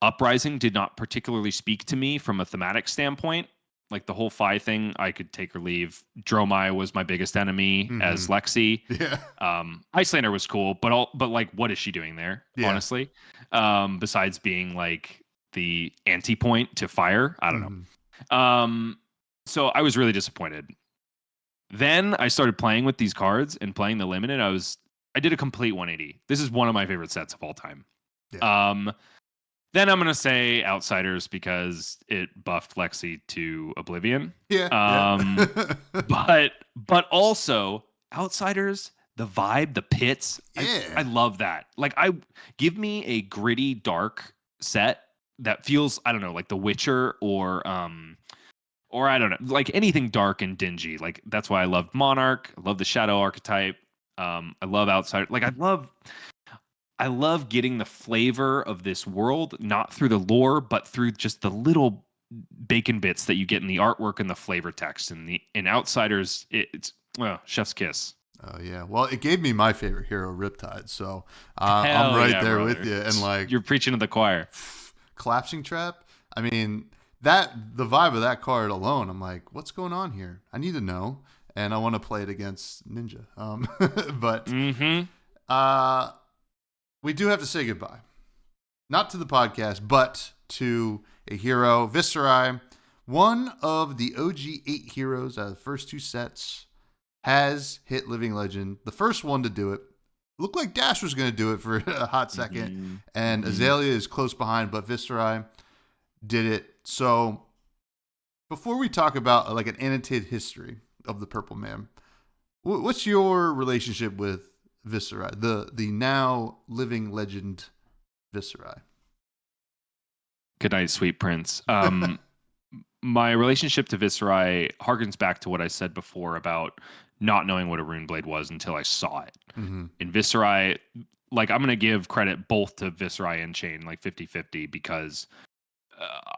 Uprising did not particularly speak to me from a thematic standpoint. Like the whole Phi thing, I could take or leave. Dromai was my biggest enemy as Lexi. Yeah. Icelander was cool, but like, what is she doing there? Yeah. Honestly, besides being like the anti-point to fire, I don't know. So I was really disappointed. Then I started playing with these cards and playing the limited. I did a complete 180. This is one of my favorite sets of all time. Yeah. Then I'm going to say Outsiders because it buffed Lexi to Oblivion. Yeah. But also Outsiders, the vibe, the pits. Yeah. I love that. Like give me a gritty, dark set that feels, I don't know, like The Witcher or I don't know, like anything dark and dingy. Like that's why I loved Monarch. I love the Shadow archetype. I love Outsiders. Like I love getting the flavor of this world, not through the lore, but through just the little bacon bits that you get in the artwork and the flavor text. And in Outsiders, it's chef's kiss. Oh yeah, well, it gave me my favorite hero, Riptide. So I'm right there with you. And like you're preaching to the choir. Collapsing Trap. I mean, the vibe of that card alone, I'm like, what's going on here? I need to know, and I want to play it against Ninja. But we do have to say goodbye. Not to the podcast, but to a hero, VISERAI, one of the OG 8 heroes out of the first 2 sets, has hit Living Legend. The first one to do it. Looked like Dash was going to do it for a hot second, and Azalea is close behind, but VISERAI did it. So before we talk about like an annotated history of the Purple Man, what's your relationship with VISERAI, the now living legend VISERAI? Good night, sweet prince. My relationship to VISERAI harkens back to what I said before about not knowing what a rune blade was until I saw it. Mm-hmm. In VISERAI, like I'm going to give credit both to VISERAI and Chain, like 50-50, because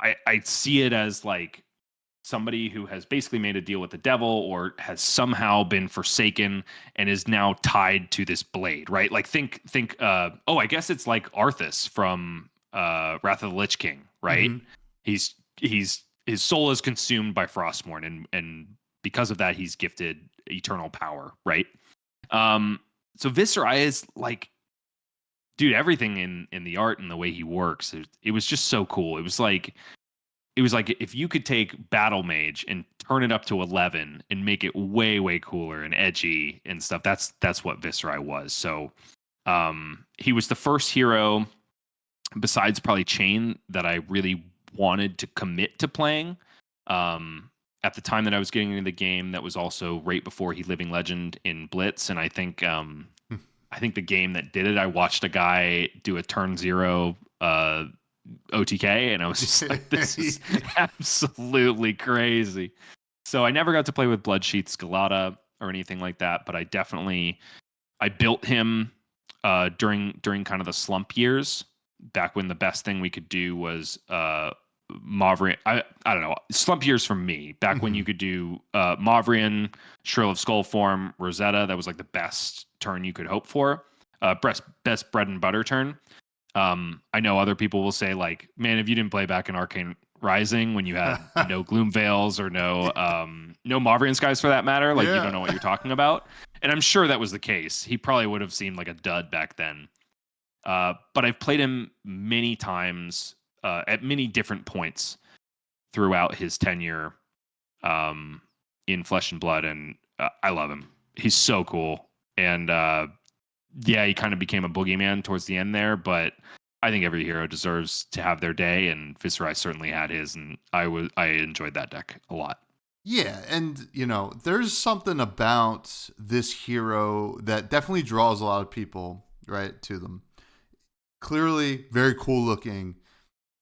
I see it as like somebody who has basically made a deal with the devil or has somehow been forsaken and is now tied to this blade, right? Like think I guess it's like Arthas from Wrath of the Lich King, right? Mm-hmm. He's his soul is consumed by Frostmourne and because of that he's gifted eternal power, right? So VISERAI is like, dude, everything in the art and the way he works, it was just so cool. It was like if you could take Battle Mage and turn it up to 11 and make it way cooler and edgy and stuff. That's what VISERAI was. So he was the first hero besides probably Chain that I really wanted to commit to playing. At the time that I was getting into the game, that was also right before he Living Legend in Blitz, and I think the game that did it, I watched a guy do a turn 0 OTK, and I was just like, this is absolutely crazy. So I never got to play with Bloodsheath Scalata or anything like that, but I built him during kind of the slump years, back when the best thing we could do was Mavrian. I don't know, slump years for me, back when you could do Mavrian, Shrill of Skullform, Rosetta. That was like the best turn you could hope for. Best bread and butter turn. I know other people will say like, man, if you didn't play back in Arcane Rising when you had no Gloom Veils or no Mavrian Skies for that matter, like you don't know what you're talking about. And I'm sure that was the case. He probably would have seemed like a dud back then. But I've played him many times at many different points throughout his tenure in Flesh and Blood, and I love him. He's so cool. And he kind of became a boogeyman towards the end there, but I think every hero deserves to have their day, and VISERAI certainly had his, and I enjoyed that deck a lot. Yeah, and there's something about this hero that definitely draws a lot of people right to them. Clearly very cool looking,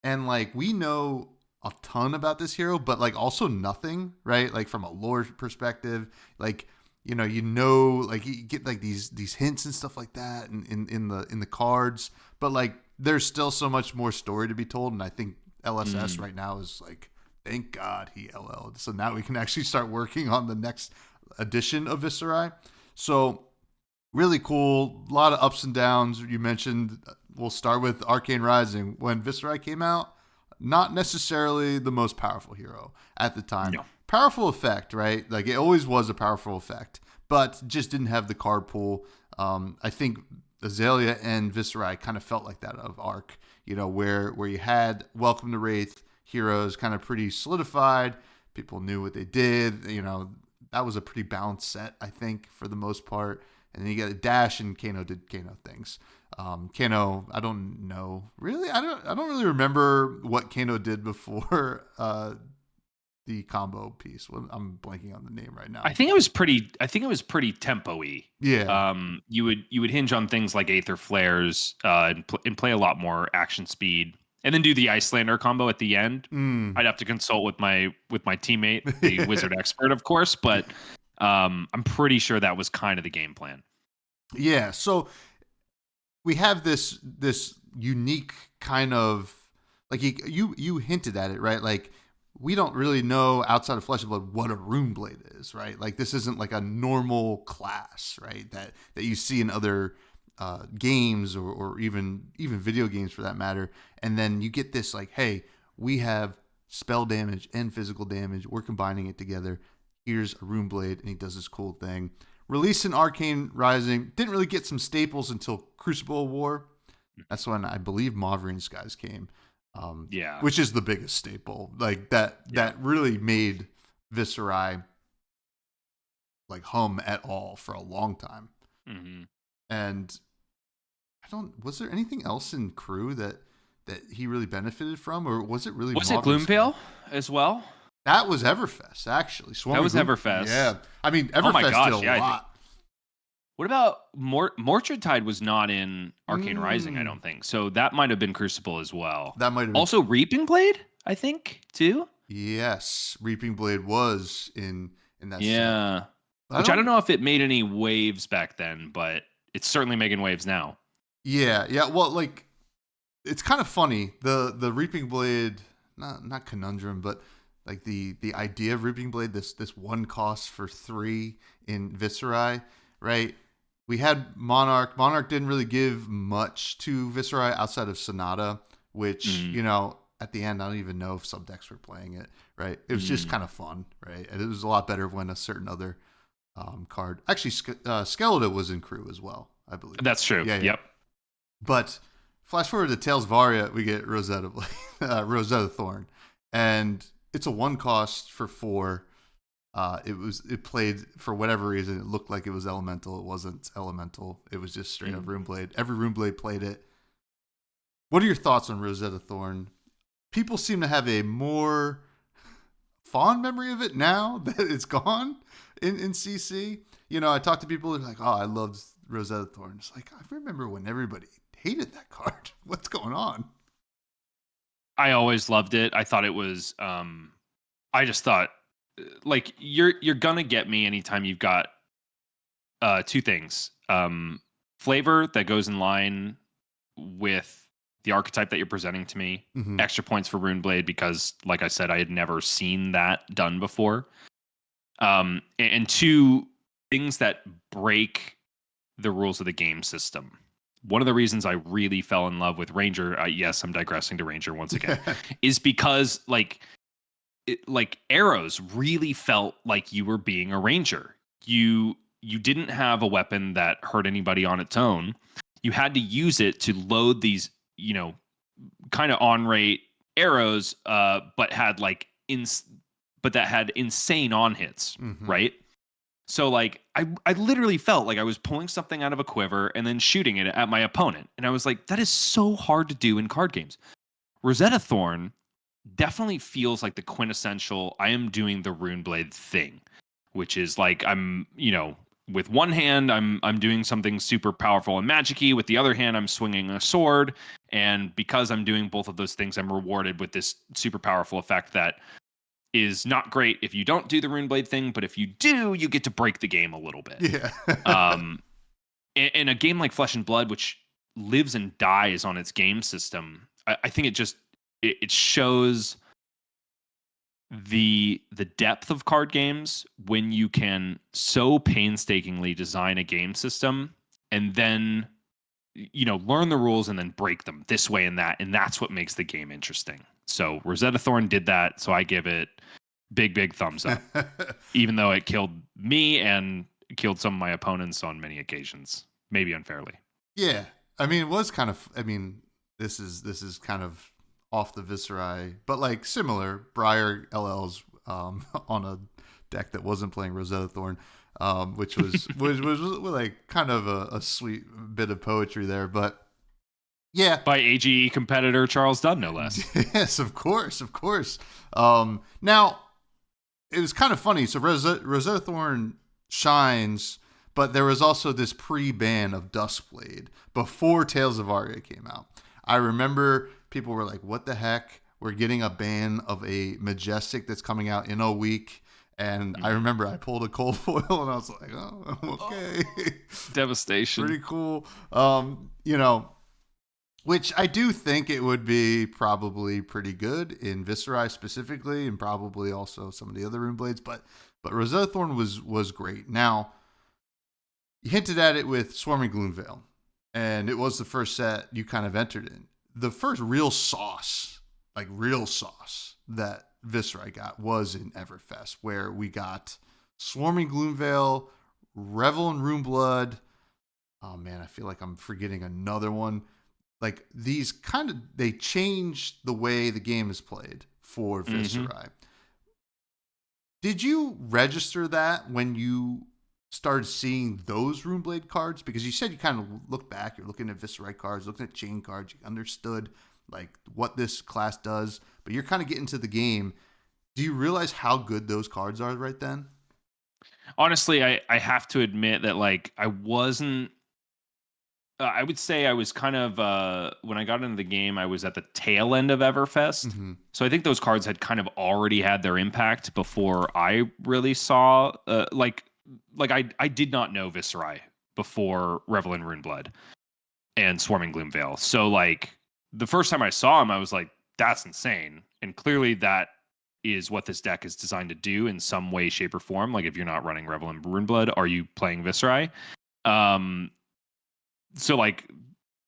and like we know a ton about this hero, but like also nothing, right? Like from a lore perspective, like like you get like these hints and stuff like that in the cards, but like there's still so much more story to be told, and I think LSS right now is like, thank God he LL'd, so now we can actually start working on the next edition of VISERAI. So really cool, a lot of ups and downs. You mentioned, we'll start with Arcane Rising. When VISERAI came out, not necessarily the most powerful hero at the time. No. Powerful effect, right? Like it always was a powerful effect, but just didn't have the card pool. I think Azalea and VISERAI kind of felt like that of Arc, where you had Welcome to Wraith heroes kind of pretty solidified. People knew what they did. That was a pretty balanced set, I think, for the most part. And then you got a Dash, and Kano did Kano things. Kano, I don't know. Really? I don't really remember what Kano did before the combo piece. I'm blanking on the name right now. I think it was pretty tempo-y. Yeah. You would hinge on things like Aether Flares and play a lot more action speed, and then do the Icelander combo at the end. I'd have to consult with my teammate, the Wizard expert, of course, but I'm pretty sure that was kind of the game plan. Yeah. So we have this unique kind of, like you hinted at it, right? Like we don't really know outside of Flesh and Blood what a rune blade is, right? Like this isn't like a normal class, right? That you see in other games or even video games for that matter. And then you get this like, hey, we have spell damage and physical damage. We're combining it together. Here's a rune blade, and he does this cool thing. Released in Arcane Rising, didn't really get some staples until Crucible of War. That's when I believe Mavrian Skies came. Which is the biggest staple. Like that really made VISERAI like hum at all for a long time. Mm-hmm. And was there anything else in Crew that he really benefited from, or was it really? Was it Gloomveil as well? That was Everfest, actually. That was Everfest. Yeah. I mean, Everfest did a lot. What about Mortrid Tide was not in Arcane Rising, I Mm, don't think. So that might have been Crucible as well. that might have been. Also Reaping Blade, I think, too. Yes, Reaping Blade was in that set. Yeah. I Which I don't. don't know if it made any waves back then, but it's certainly making waves now. Yeah, yeah. Well, like it's kind of funny the Reaping Blade, not conundrum, but like the idea of Reaping Blade, this one cost for 3 in Viserai, right? We had Monarch. Monarch didn't really give much to Viserai outside of Sonata, which Mm, at the end I don't even know if some decks were playing it, right? It was just mm. kind of fun, right? And it was a lot better when a certain other card. Actually, Skeletor was in crew as well, I believe. That's true. Yeah, yeah. Yep. But flash forward to Tales of Aria, we get Rosetta Thorn, and it's a 1 cost for 4. It played for whatever reason. It looked like it was elemental. It wasn't elemental. It was just straight up Runeblade. Every Runeblade played it. What are your thoughts on Rosetta Thorn? People seem to have a more fond memory of it now that it's gone in CC. I talked to people who are like, "Oh, I loved Rosetta Thorn." It's like I remember when everybody hated that card. What's going on? I always loved it. I thought it was I just thought like you're gonna get me anytime you've got 2 things. Flavor that goes in line with the archetype that you're presenting to me. Mm-hmm. Extra points for Runeblade because, like I said, I had never seen that done before. And 2 things that break the rules of the game system. One of the reasons I really fell in love with Ranger, yes, I'm digressing to Ranger once again, is because like arrows really felt like you were being a Ranger. You didn't have a weapon that hurt anybody on its own. You had to use it to load these, kind of on rate arrows, but had that had insane on hits, Mm-hmm. right? So like I literally felt like I was pulling something out of a quiver and then shooting it at my opponent. And I was like, that is so hard to do in card games. Rosetta Thorn definitely feels like the quintessential I am doing the Runeblade thing, which is like I'm, with one hand I'm doing something super powerful and magic-y, with the other hand I'm swinging a sword, and because I'm doing both of those things I'm rewarded with this super powerful effect that is not great if you don't do the Runeblade thing, but if you do, you get to break the game a little bit. Yeah. In a game like Flesh and Blood, which lives and dies on its game system, I think it shows the depth of card games when you can so painstakingly design a game system and then learn the rules and then break them this way and that, and that's what makes the game interesting. So Rosetta Thorn did that, so I give it big thumbs up, even though it killed me and killed some of my opponents on many occasions, maybe unfairly. Yeah, I mean, it was kind of. I mean, this is kind of off the Viserai, but like similar. Briar LLs on a deck that wasn't playing Rosetta Thorn, which was was like kind of a sweet bit of poetry there, but. Yeah. By AGE competitor Charles Dunn, no less. Yes, of course. Now, it was kind of funny. So Rosetta Thorn shines, but there was also this pre-ban of Duskblade before Tales of Aria came out. I remember people were like, what the heck? We're getting a ban of a Majestic that's coming out in a week. And I remember I pulled a cold foil and I was like, oh, okay. Devastation. Pretty cool. Which I do think it would be probably pretty good in Viserai specifically, and probably also some of the other Runeblades. But Rosetta Thorn was great. Now, you hinted at it with Swarming Gloomveil, and it was the first set you kind of entered in. The first real sauce that Viserai got was in Everfest, where we got Swarming Gloomveil, Revel in Runeblood. Oh man, I feel like I'm forgetting another one. Like these they changed the way the game is played for Viserai. Mm-hmm. Did you register that when you started seeing those Runeblade cards? Because you said you kind of looked back, you're looking at Viserai cards, looking at chain cards, you understood like what this class does, but you're kind of getting to the game. Do you realize how good those cards are right then? Honestly, I have to admit that like I wasn't. I would say I was kind of when I got into the game, I was at the tail end of Everfest. Mm-hmm. So I think those cards had kind of already had their impact before I really saw like I did not know Viserai before Revel in Runeblood and Swarming Gloomveil. So like the first time I saw him, I was like, that's insane. And clearly that is what this deck is designed to do in some way, shape, or form. Like if you're not running Revel in Runeblood, are you playing Viserai? So like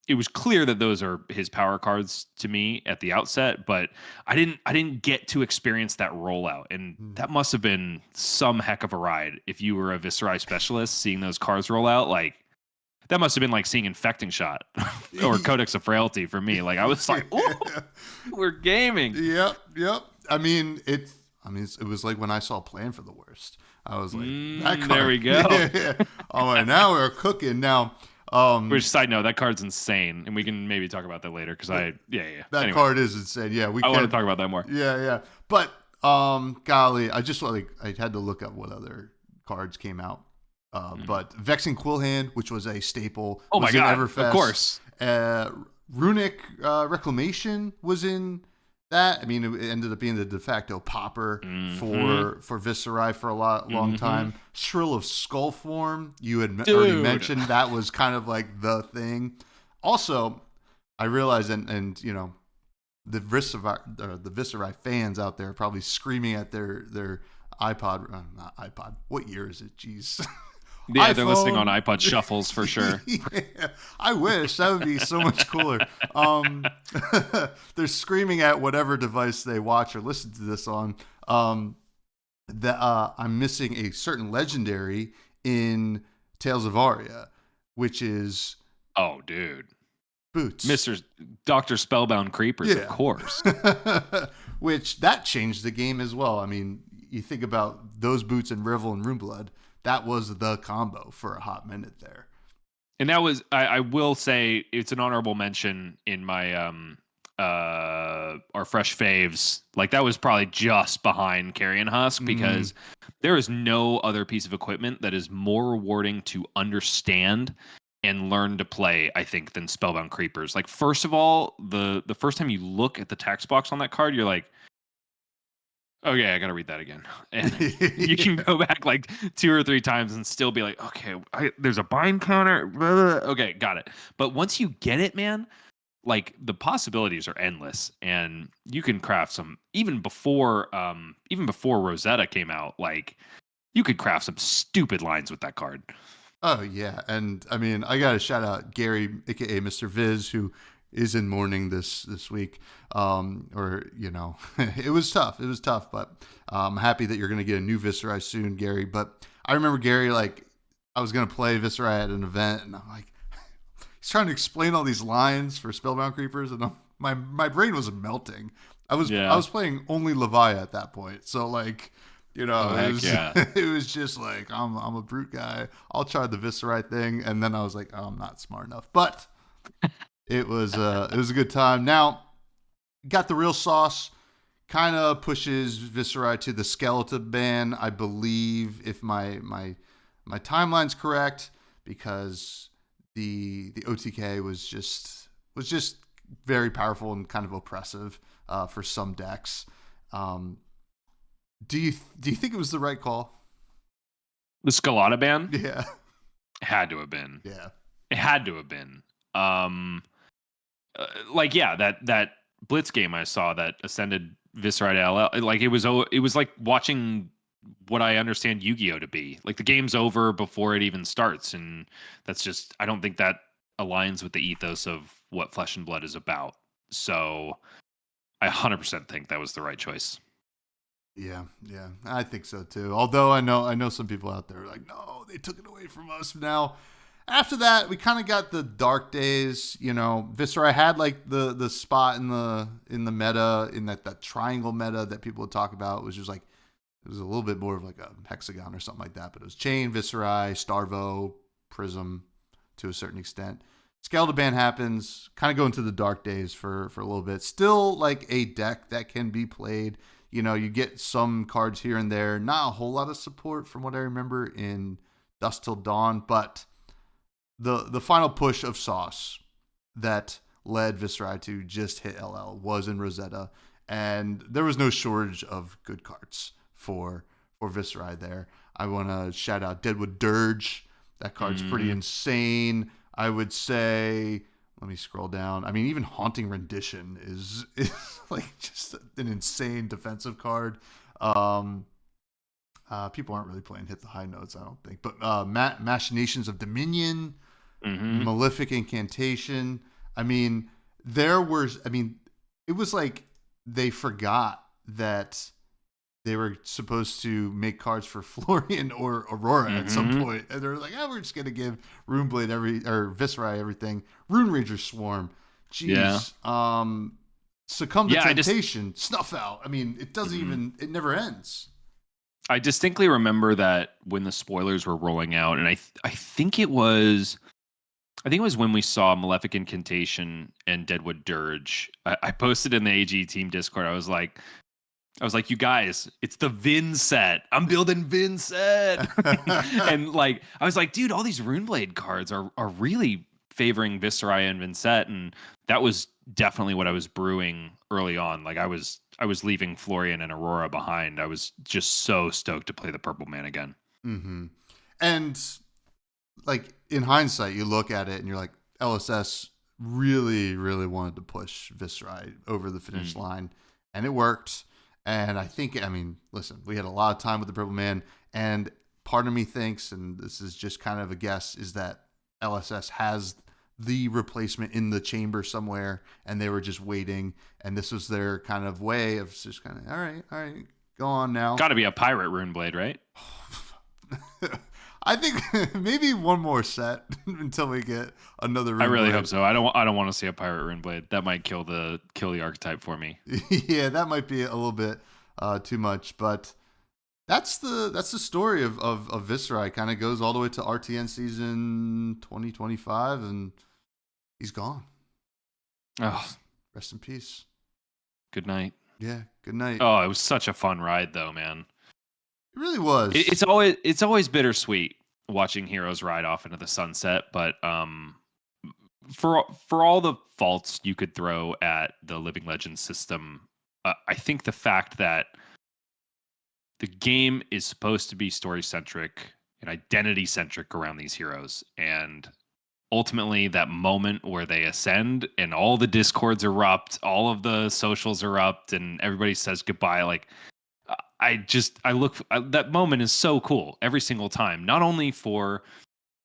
it was clear that those are his power cards to me at the outset, but I didn't get to experience that rollout, and that must have been some heck of a ride if you were a Viserai specialist seeing those cards roll out. Like that must have been like seeing Infecting Shot or Codex of Frailty for me. Like I was like, ooh, we're gaming. Yep. I mean, it was like when I saw Plan for the Worst. I was like, that card. There we go. Yeah. All right, now we're cooking. Now, which side note, that card's insane, and we can maybe talk about that later because that anyway, card is insane. Yeah, I want to talk about that more. Yeah. But golly, I just I had to look up what other cards came out. But Vexing Quillhand, which was a staple. Oh my god! Everfest. Of course. Runic Reclamation was in that. I mean, it ended up being the de facto popper for Viserai for a long time. Shrill of Skullform, you had already mentioned that was kind of like the thing. Also, I realized, and you know, the Viserai fans out there are probably screaming at their iPod, not iPod. What year is it? Jeez. Yeah, they're listening on iPod shuffles for sure. Yeah, I wish that would be so much cooler. They're screaming at whatever device they watch or listen to this on. That I'm missing a certain legendary in Tales of Aria, which is dude, Boots, Mr. Dr. Spellbound Creepers, of course. Which that changed the game as well. I mean, you think about those Boots and Revel and Runeblood. That was the combo for a hot minute there. And that was, I will say, it's an honorable mention in my our fresh faves. Like that was probably just behind Carrion Husk because there is no other piece of equipment that is more rewarding to understand and learn to play, I think, than Spellbound Creepers. Like first of all, the first time you look at the text box on that card, you're like, okay, I gotta read that again. And you can go back like 2 or 3 times and still be like, okay, there's a bind counter. Blah, blah. Okay, got it. But once you get it, man, like the possibilities are endless, and you can craft some even before Rosetta came out. Like you could craft some stupid lines with that card. Oh yeah, and I mean, I gotta shout out Gary, aka Mr. Viz, who is in mourning this week. Or, you know, it was tough, but I'm happy that you're going to get a new Viserai soon, Gary. But I remember Gary, like, I was going to play Viserai at an event, and I'm like, he's trying to explain all these lines for Spellbound Creepers, and my brain was melting. I was playing only Leviah at that point, so like, you know, it was just like, I'm a brute guy. I'll try the Viserai thing, and then I was like, oh, I'm not smart enough, but it was a good time. Now, got the real sauce. Kind of pushes Viserai to the skeleton ban, I believe, if my timeline's correct, because the OTK was just very powerful and kind of oppressive for some decks. Do you think it was the right call? The Skelata ban? Yeah, it had to have been. Yeah, it had to have been. Like that Blitz game I saw that ascended Viserai to LL, like it was like watching what I understand Yu-Gi-Oh to be. Like the game's over before it even starts, and that's just, I don't think that aligns with the ethos of what Flesh and Blood is about. So I 100% think that was the right choice. Yeah, I think so too. Although I know some people out there are like, no, they took it away from us. Now, after that, we kind of got the dark days. You know, Viserai had like the spot in the meta, in that triangle meta that people would talk about. It was just like, it was a little bit more of like a hexagon or something like that. But it was Chain, Viserai, Starvo, Prism to a certain extent. Skeleton ban happens, kind of go into the dark days for a little bit. Still like a deck that can be played. You get some cards here and there. Not a whole lot of support from what I remember in Dusk Till Dawn, but the final push of Sauce that led VISERAI to just hit LL was in Rosetta, and there was no shortage of good cards for VISERAI there. I want to shout out Deadwood Dirge. That card's pretty insane. I would say, let me scroll down. I mean, even Haunting Rendition is like just an insane defensive card. People aren't really playing Hit the High Notes, I don't think. But Machinations of Dominion, Malefic Incantation. I mean, it was like they forgot that they were supposed to make cards for Florian or Aurora at some point. And they're like, we're just going to give Runeblade or VISERAI everything. Rune Ranger Swarm. Jeez. Yeah. Succumb to Temptation. Snuff Out. I mean, it doesn't even, it never ends. I distinctly remember that when the spoilers were rolling out, and I think it was when we saw Malefic Incantation and Deadwood Dirge. I posted in the AG team Discord. I was like, you guys, it's the Vin set. I'm building Vin set. And like, I was like, dude, all these Runeblade cards are really favoring VISERAI and Vincent. And that was definitely what I was brewing early on. Like I was leaving Florian and Aurora behind. I was just so stoked to play the Purple Man again. Mm-hmm. And like in hindsight, you look at it and you're like, LSS really, really wanted to push VISERAI over the finish line, and it worked. And I think, listen, we had a lot of time with the Purple Man, and part of me thinks, and this is just kind of a guess, is that LSS has the replacement in the chamber somewhere, and they were just waiting, and this was their kind of way of just kind of, all right, go on now. Got to be a pirate Runeblade, right? I think maybe one more set until we get another Runeblade. I really hope so. I don't want to see a pirate Runeblade. That might kill the archetype for me. Yeah, that might be a little bit too much, but that's the story of VISERAI. Kind of goes all the way to RTN season 2025, and he's gone. Oh, rest in peace. Good night. Yeah, good night. Oh, it was such a fun ride, though, man. It really was. It's always bittersweet watching heroes ride off into the sunset, but for all the faults you could throw at the Living Legends system, I think the fact that the game is supposed to be story centric and identity centric around these heroes, and ultimately that moment where they ascend and all the discords erupt, all of the socials erupt, and everybody says goodbye, like. That moment is so cool every single time. Not only for,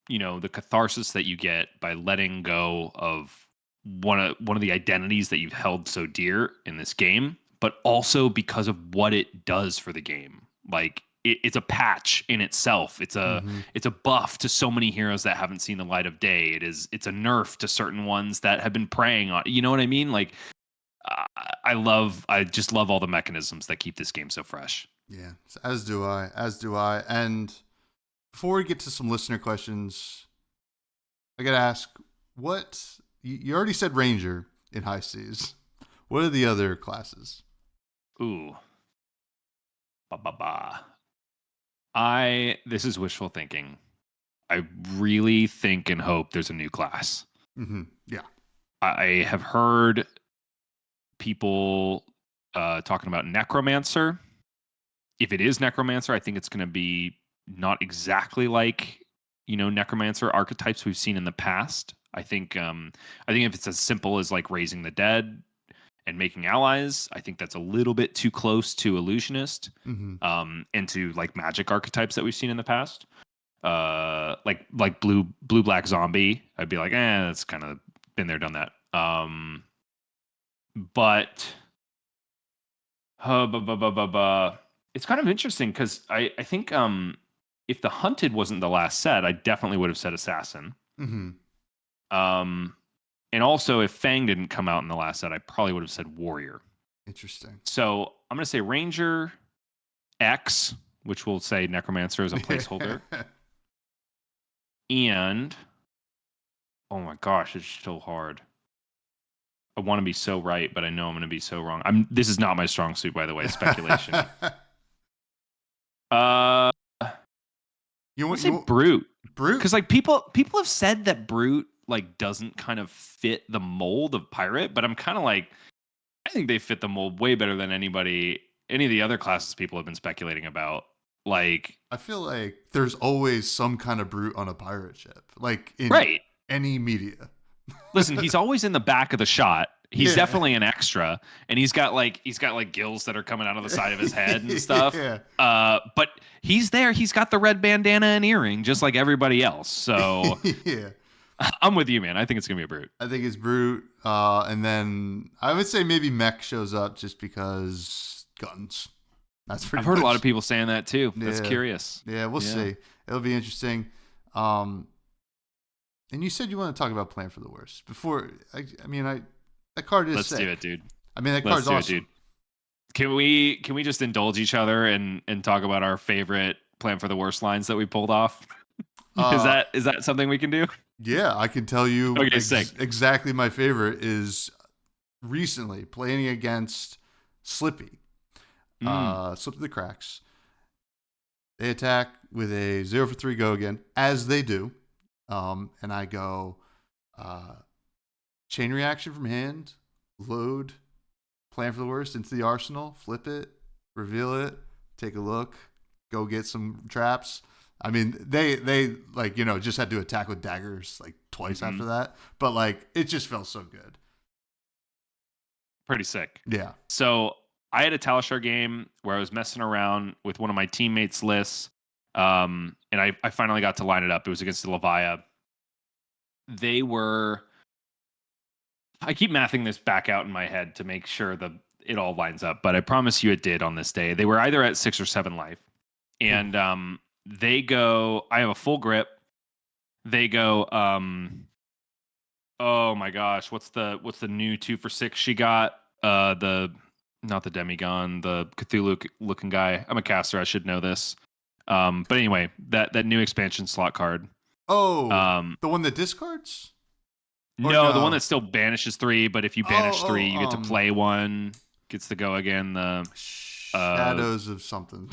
the catharsis that you get by letting go of one of the identities that you've held so dear in this game, but also because of what it does for the game. Like it's a patch in itself. It's a buff to so many heroes that haven't seen the light of day. It's a nerf to certain ones that have been preying on. You know what I mean? Like. I just love all the mechanisms that keep this game so fresh. Yeah, as do I. And before we get to some listener questions, I gotta ask, what you already said Ranger in High Seas. What are the other classes? Ooh. This is wishful thinking. I really think and hope there's a new class. Mm-hmm. Yeah. I have heard people talking about Necromancer. If it is Necromancer, I think it's going to be not exactly like Necromancer archetypes we've seen in the past. I think if it's as simple as like raising the dead and making allies, I think that's a little bit too close to Illusionist, and to like magic archetypes that we've seen in the past. Like blue black zombie, I'd be like, that's kind of been there, done that. But it's kind of interesting because I think if the Hunted wasn't the last set, I definitely would have said Assassin. Mm-hmm. And also if Fang didn't come out in the last set, I probably would have said Warrior. Interesting. So I'm going to say Ranger, X, which we'll say Necromancer as a placeholder. And, oh my gosh, it's so hard. I want to be so right, but I know I'm going to be so wrong. This is not my strong suit, by the way. Speculation. You Let's want say Brute. Brute? Because like people have said that Brute like doesn't kind of fit the mold of pirate, but I'm kind of like, I think they fit the mold way better than any of the other classes people have been speculating about. Like, I feel like there's always some kind of Brute on a pirate ship, like in right. any media. Listen, he's always in the back of the shot. He's Yeah. definitely an extra, and he's got like gills that are coming out of the side of his head and stuff. Yeah. But he's there. He's got the red bandana and earring, just like everybody else. So Yeah. I'm with you, man. I think it's gonna be a Brute. I think it's Brute. And then I would say maybe Mech shows up just because guns. That's pretty I've heard much. a lot of people saying that too. That's Yeah. curious. Yeah, we'll see. It'll be interesting. And you said you want to talk about Plan for the Worst before. That card is Let's sick. do it, dude. I mean, that Let's card's do awesome. it, dude. Can we just indulge each other and talk about our favorite Plan for the Worst lines that we pulled off? Is that something we can do? Yeah, I can tell you Okay, sick. exactly my favorite is recently playing against Slippy. Slip to the cracks. They attack with a 0 for 3 go again, as they do. And I go chain reaction from hand, load, Plan for the Worst into the arsenal, flip it, reveal it, take a look, go get some traps. I mean, they like, just had to attack with daggers like twice after that. But like, it just felt so good. Pretty sick. Yeah. So I had a Talishar game where I was messing around with one of my teammates' lists. And I finally got to line it up. It was against the Levia. I keep mathing this back out in my head to make sure that it all lines up, but I promise you it did on this day. They were either at 6 or 7 life. And they go, I have a full grip. They go, oh my gosh, what's the new 2 for 6 she got? Not the Demigon, the Cthulhu looking guy. I'm a caster, I should know this. But anyway, that new expansion slot card. Oh, the one that discards? No, the one that still banishes 3, but if you banish 3, you get to play 1. Gets to go again. The Shadows of something.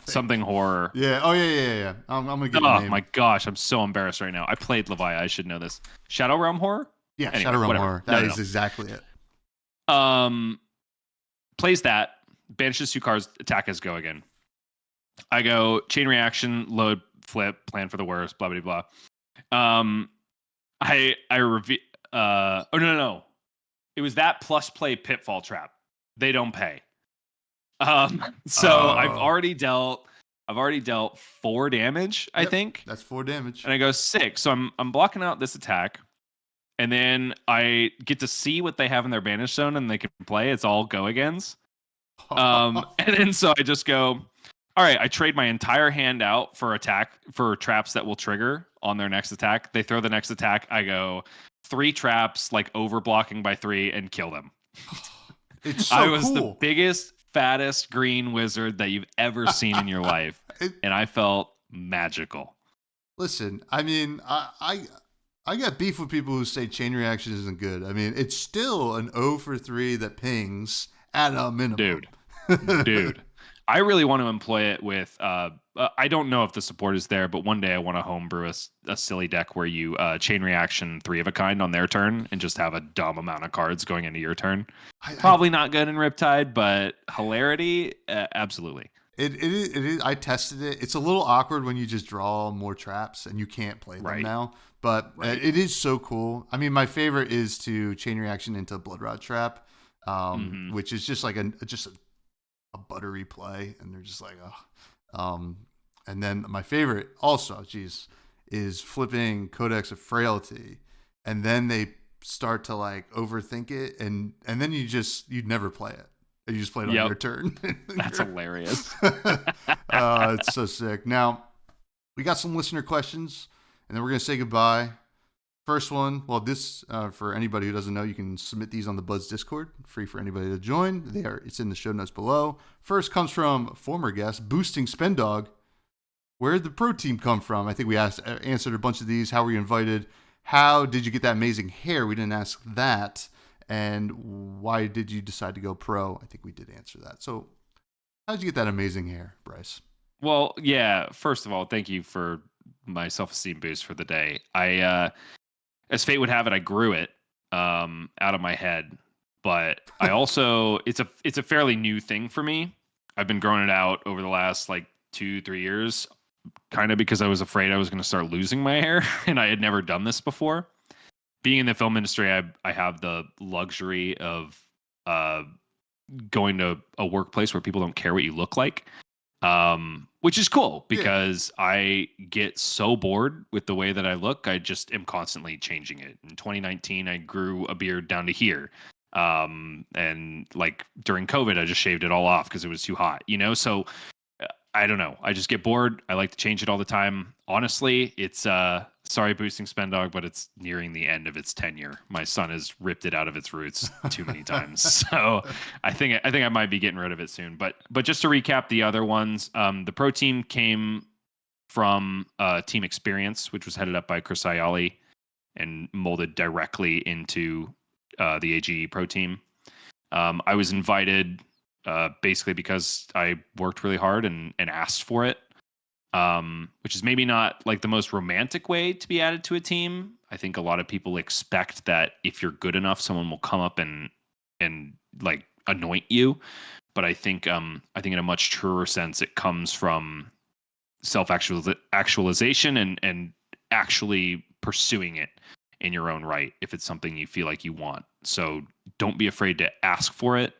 Something horror. Yeah. Oh, yeah. I'm gonna get the name. Oh my gosh, I'm so embarrassed right now. I played Levia. I should know this. Shadow Realm horror. Yeah, anyway, Shadow Realm whatever. horror. That is exactly it. Plays that, banishes 2 cards, attack as go again. I go chain reaction, load, flip, Plan for the Worst, blah blah blah. I reveal. No. It was that plus play Pitfall Trap. They don't pay. So I've already dealt 4 damage. I think that's 4 damage, and I go 6. So I'm blocking out this attack, and then I get to see what they have in their banish zone, and they can play. It's all go agains. And then so I just go, all right. I trade my entire hand out for traps that will trigger on their next attack. They throw the next attack. I go 3 traps, like over blocking by 3, and kill them. It's so I was cool. the biggest, fattest green wizard that you've ever seen in your life, and I felt magical. Listen, I mean, I got beef with people who say chain reaction isn't good. I mean, it's still an 0 for 3 that pings at a minimum. Dude. I really want to employ it with. I don't know if the support is there, but one day I want to homebrew a silly deck where you chain reaction 3 of a kind on their turn and just have a dumb amount of cards going into your turn. Probably not good in Riptide, but hilarity, absolutely. It is. I tested it. It's a little awkward when you just draw more traps and you can't play them now. But it is so cool. I mean, my favorite is to chain reaction into Blood Rod Trap, which is just like a buttery play, and they're just like, and then my favorite also, is flipping Codex of Frailty, and then they start to like overthink it, and then you'd never play it. You just play it on your turn. That's hilarious. It's so sick. Now, we got some listener questions, and then we're gonna say goodbye. First one, this for anybody who doesn't know, you can submit these on the Buzz Discord, free for anybody to join. It's in the show notes below. First comes from former guest Boosting Spendog. Where did the pro team come from? I think we answered a bunch of these. How were you invited? How did you get that amazing hair? We didn't ask that. And why did you decide to go pro? I think we did answer that. So how did you get that amazing hair, Bryce? Well, yeah. First of all, thank you for my self-esteem boost for the day. I, as fate would have it, I grew it out of my head, but I also it's a fairly new thing for me. I've been growing it out over the last like 2-3 years, kind of because I was afraid I was going to start losing my hair, and I had never done this before. Being in the film industry, I have the luxury of uh, going to a workplace where people don't care what you look like, which is cool because I get so bored with the way that I look. I just am constantly changing it. In 2019, I grew a beard down to here. And like during COVID, I just shaved it all off because it was too hot, you know? So I don't know. I just get bored. I like to change it all the time. Honestly, it's sorry boosting spend dog, but it's nearing the end of its tenure. My son has ripped it out of its roots too many times. So I think I might be getting rid of it soon. But just to recap the other ones, the pro team came from Team Experience, which was headed up by Chris Ayali and molded directly into the AGE pro team. I was invited basically because I worked really hard and asked for it, which is maybe not like the most romantic way to be added to a team. I think a lot of people expect that if you're good enough, someone will come up and like anoint you. But I think in a much truer sense, it comes from self-actualization and actually pursuing it in your own right if it's something you feel like you want. So don't be afraid to ask for it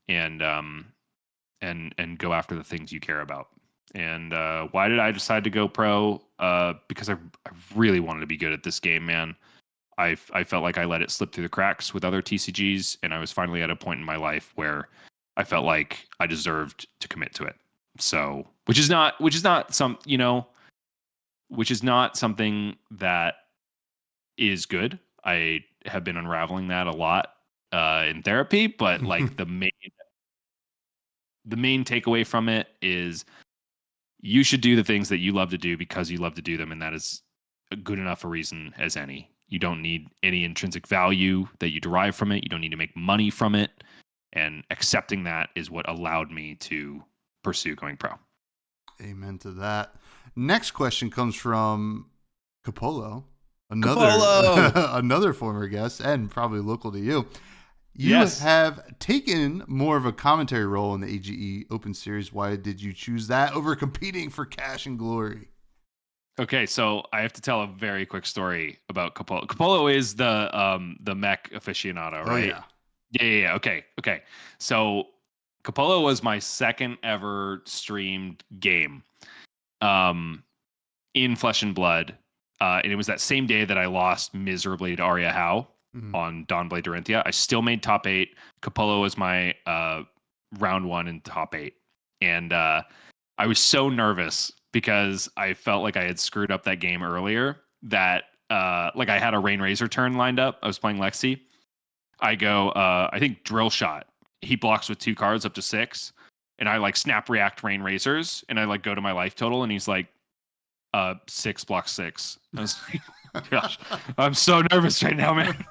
and go after the things you care about. And why did I decide to go pro? Because I really wanted to be good at this game, man. I felt like I let it slip through the cracks with other TCGs, and I was finally at a point in my life where I felt like I deserved to commit to it. So, which is not something that is good. I have been unraveling that a lot in therapy, but like the main takeaway from it is you should do the things that you love to do because you love to do them, and that is a good enough a reason as any. You don't need any intrinsic value that you derive from it. You don't need to make money from it, and accepting that is what allowed me to pursue going pro. Amen to that. Next question comes from Capolo, another former guest and probably local to you. You have taken more of a commentary role in the AGE Open Series. Why did you choose that over competing for cash and glory? Okay, so I have to tell a very quick story about Capolo. Capolo is the mech aficionado, right? Oh, Yeah. Okay. So Capolo was my second ever streamed game in Flesh and Blood. And it was that same day that I lost miserably to Arya Howe on Dawnblade Dorinthia. I still made top 8. Capolo was my round 1 in top 8. And I was so nervous because I felt like I had screwed up that game earlier that like I had a Rain Razor turn lined up. I was playing Lexi. I go, I think Drill Shot. He blocks with 2 cards up to 6. And I like snap react Rain Razors. And I like go to my life total. And he's like, 6 block 6. I was like, gosh, I'm so nervous right now, man.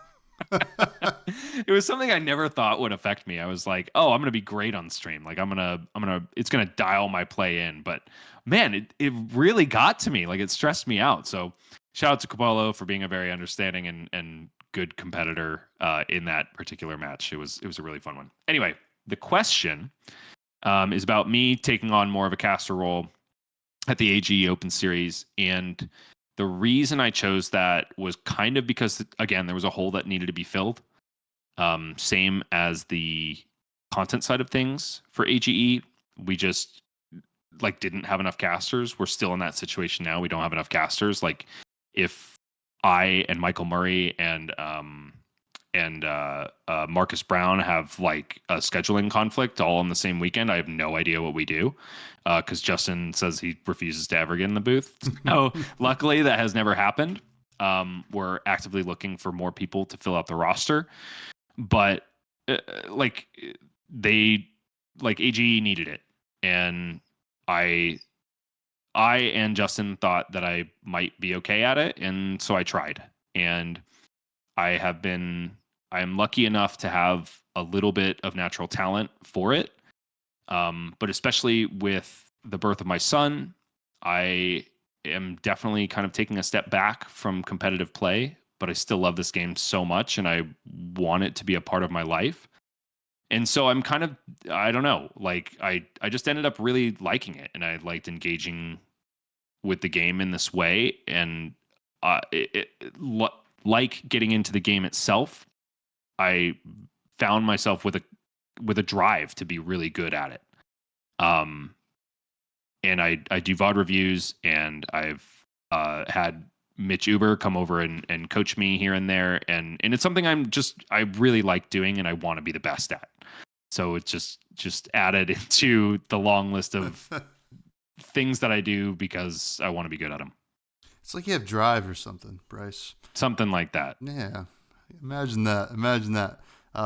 It was something I never thought would affect me. I was like, oh, I'm going to be great on stream. Like it's going to dial my play in. But man, it really got to me. Like it stressed me out. So shout out to Capolo for being a very understanding and good competitor in that particular match. It was a really fun one. Anyway, the question is about me taking on more of a caster role at the AGE Open Series. And the reason I chose that was kind of because, again, there was a hole that needed to be filled. Same as the content side of things for AGE. We just like didn't have enough casters. We're still in that situation now. We don't have enough casters. Like if I and Michael Murray and Marcus Brown have like a scheduling conflict all on the same weekend, I have no idea what we do because Justin says he refuses to ever get in the booth. So luckily that has never happened. We're actively looking for more people to fill out the roster, but like AGE needed it, and I and Justin thought that I might be okay at it, and so I tried, and I have been I am lucky enough to have a little bit of natural talent for it. But especially with the birth of my son, I am definitely kind of taking a step back from competitive play, but I still love this game so much and I want it to be a part of my life. And so I'm kind of, I don't know, like I just ended up really liking it, and I liked engaging with the game in this way. And like getting into the game itself, I found myself with a drive to be really good at it. And I do VOD reviews, and I've had Mitch Uber come over and coach me here and there, and it's something I really like doing, and I want to be the best at. So it's just added into the long list of things that I do because I want to be good at them. It's like you have drive or something, Bryce. Something like that. Yeah. Imagine that. Imagine that.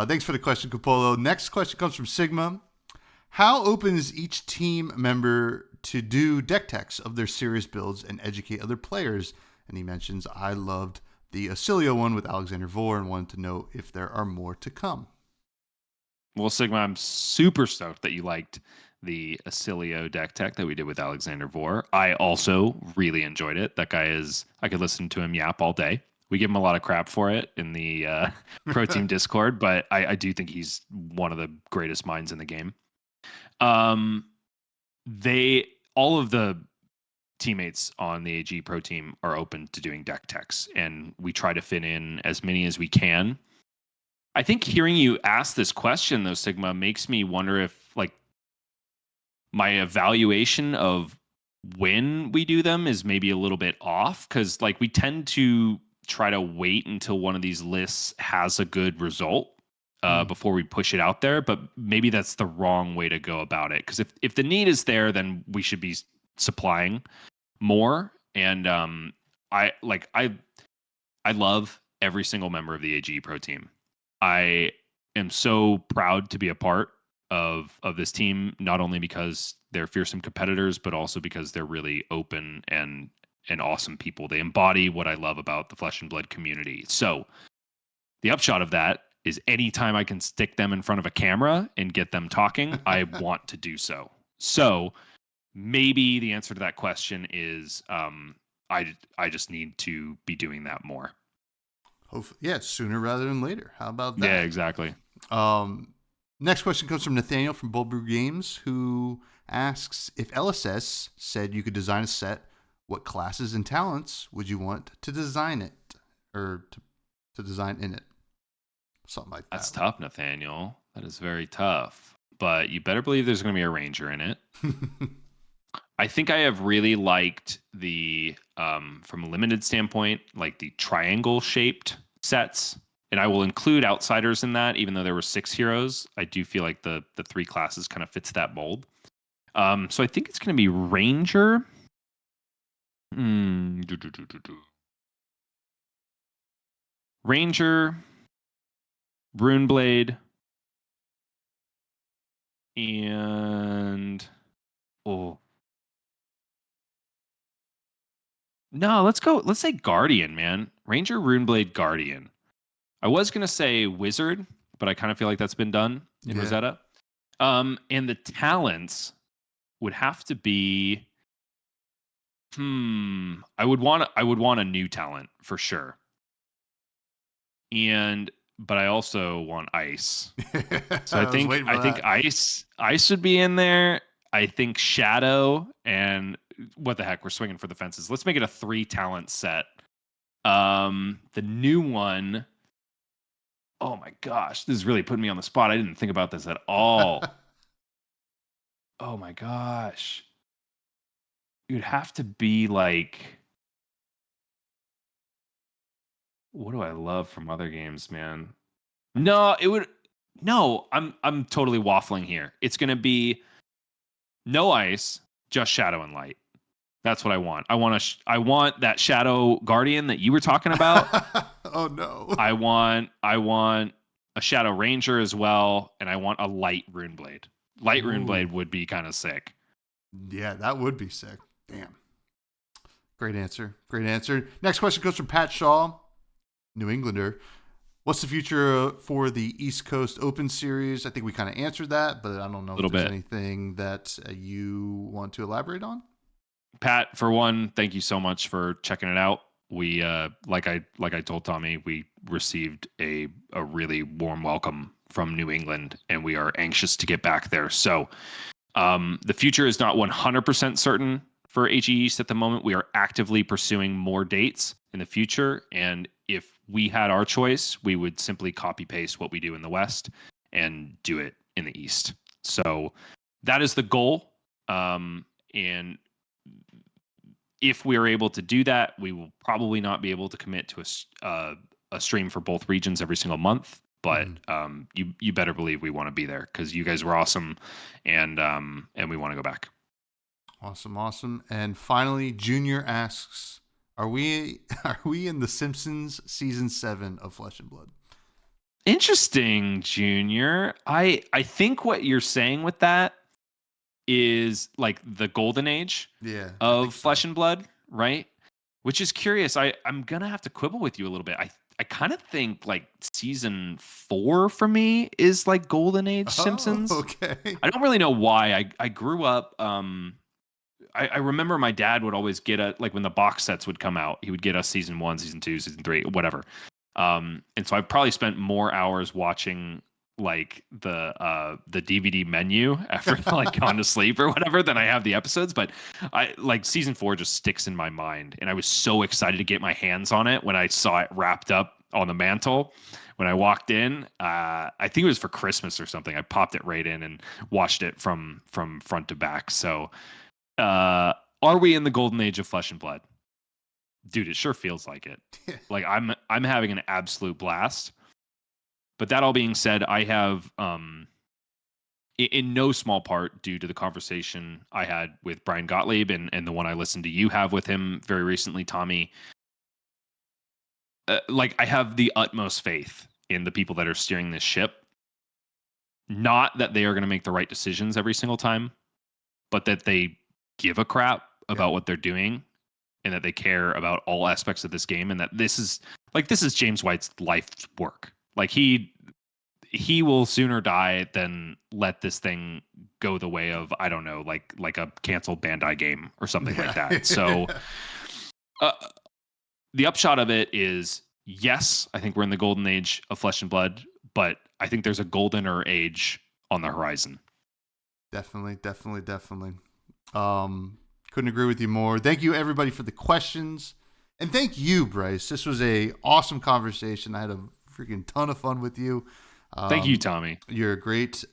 Thanks for the question, Capolo. Next question comes from Sigma. How open is each team member to do deck techs of their serious builds and educate other players? And he mentions, I loved the Acilio one with Alexander Vore and wanted to know if there are more to come. Well, Sigma, I'm super stoked that you liked the Acilio deck tech that we did with Alexander Vore. I also really enjoyed it. That guy I could listen to him yap all day. We give him a lot of crap for it in the Pro Team Discord, but I do think he's one of the greatest minds in the game. All of the teammates on the AG Pro Team are open to doing deck techs, and we try to fit in as many as we can. I think hearing you ask this question, though, Sigma, makes me wonder if like my evaluation of when we do them is maybe a little bit off, because like we tend to try to wait until one of these lists has a good result before we push it out there. But maybe that's the wrong way to go about it, because if the need is there, then we should be supplying more. And I love every single member of the AG Pro Team. I am so proud to be a part of this team, not only because they're fearsome competitors, but also because they're really open and awesome people. They embody what I love about the Flesh and Blood community. So the upshot of that is anytime I can stick them in front of a camera and get them talking, I want to do so. So maybe the answer to that question is I just need to be doing that more. Hopefully, yeah, sooner rather than later. How about that? Yeah, exactly. Next question comes from Nathaniel from Bold Brew Games, who asks, if LSS said you could design a set, what classes and talents would you want to design it, or to design in it? Something like that. That's tough, Nathaniel. That is very tough. But you better believe there's going to be a ranger in it. I think I have really liked the, from a limited standpoint, like the triangle shaped sets. And I will include outsiders in that, even though there were 6 heroes. I do feel like the 3 classes kind of fits that mold. So I think it's going to be Ranger. Ranger, Runeblade, and no, let's say Guardian, man. Ranger, Runeblade, Guardian. I was gonna say Wizard, but I kind of feel like that's been done in Rosetta. And the talents would have to be I would want a new talent for sure. But I also want ice. So I think ice would be in there. I think Shadow, and what the heck, we're swinging for the fences. Let's make it a 3 talent set. The new one, oh my gosh, this is really putting me on the spot. I didn't think about this at all. Oh my gosh. It would have to be like, what do I love from other games, man? No, I'm totally waffling here. It's going to be no ice, just shadow and light. That's what I want. I want that Shadow Guardian that you were talking about. Oh no. I want a Shadow Ranger as well, and I want a light Runeblade. Light Runeblade would be kind of sick. Yeah, that would be sick. Damn. Great answer. Next question comes from Pat Shaw, New Englander. What's the future for the East Coast Open Series? I think we kind of answered that, but I don't know if there's anything that you want to elaborate on. Pat, for one, thank you so much for checking it out. We like I told Tommy, we received a really warm welcome from New England, and we are anxious to get back there. So the future is not 100% certain for AG East at the moment. We are actively pursuing more dates in the future, and if we had our choice, we would simply copy paste what we do in the West and do it in the East. So that is the goal. And if we are able to do that, we will probably not be able to commit to a stream for both regions every single month. But you better believe we want to be there because you guys were awesome, and we want to go back. Awesome. And finally, Junior asks, Are we in The Simpsons season 7 of Flesh and Blood? Interesting, Junior. I think what you're saying with that is like the golden age of Flesh and Blood, right? Which is curious. I'm gonna have to quibble with you a little bit. I kind of think like season 4 for me is like golden age Simpsons. Okay. I don't really know why. I grew up. I remember my dad would always get like when the box sets would come out, he would get us season 1, season 2, season 3, whatever. And so I've probably spent more hours watching like the DVD menu after like gone to sleep or whatever than I have the episodes. But I like season 4 just sticks in my mind, and I was so excited to get my hands on it when I saw it wrapped up on the mantle. When I walked in, I think it was for Christmas or something. I popped it right in and watched it from front to back. So. Are we in the golden age of Flesh and Blood? Dude, it sure feels like it. Like I'm having an absolute blast. But that all being said, I have in no small part due to the conversation I had with Brian Gottlieb and the one I listened to you have with him very recently, Tommy. Like I have the utmost faith in the people that are steering this ship. Not that they are going to make the right decisions every single time, but that they give a crap about what they're doing and that they care about all aspects of this game, and that this is James White's life's work. Like he will sooner die than let this thing go the way of, I don't know, like a canceled Bandai game or something like that. So the upshot of it is, yes, I think we're in the golden age of Flesh and Blood, but I think there's a goldener age on the horizon. Definitely. Couldn't agree with you more. Thank you everybody for the questions, and thank you, Bryce. This was a awesome conversation. I had a freaking ton of fun with you. Thank you, Tommy. You're a great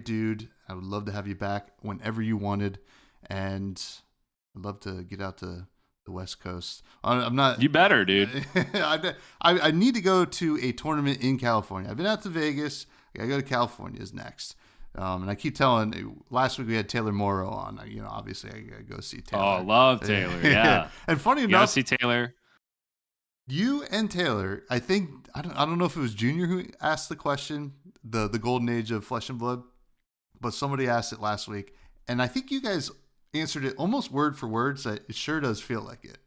dude. I would love to have you back whenever you wanted, and I'd love to get out to the West Coast. I'm not. You better, dude. I need to go to a tournament in California. I've been out to Vegas. I gotta go to California is next. And I keep telling, last week we had Taylor Morrow on. Obviously I gotta go see Taylor. Oh, love Taylor. Yeah. And funny enough, gotta see Taylor. You and Taylor, I think, I don't know if it was Junior who asked the question, the golden age of Flesh and Blood, but somebody asked it last week, and I think you guys answered it almost word for word. So it sure does feel like it,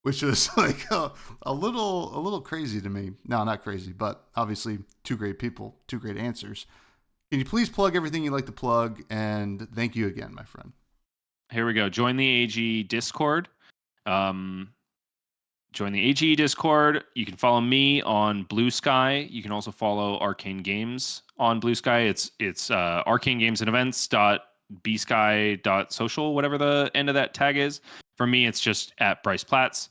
which was like a little crazy to me. No, not crazy, but obviously two great people, two great answers. Can you please plug everything you like to plug? And thank you again, my friend. Here we go. Join the AG Discord. Join the AG Discord. You can follow me on Blue Sky. You can also follow Arcane Games on Blue Sky. It's Arcane Games and Events .bsky.social, whatever the end of that tag is. For me, it's just at Bryce Platz.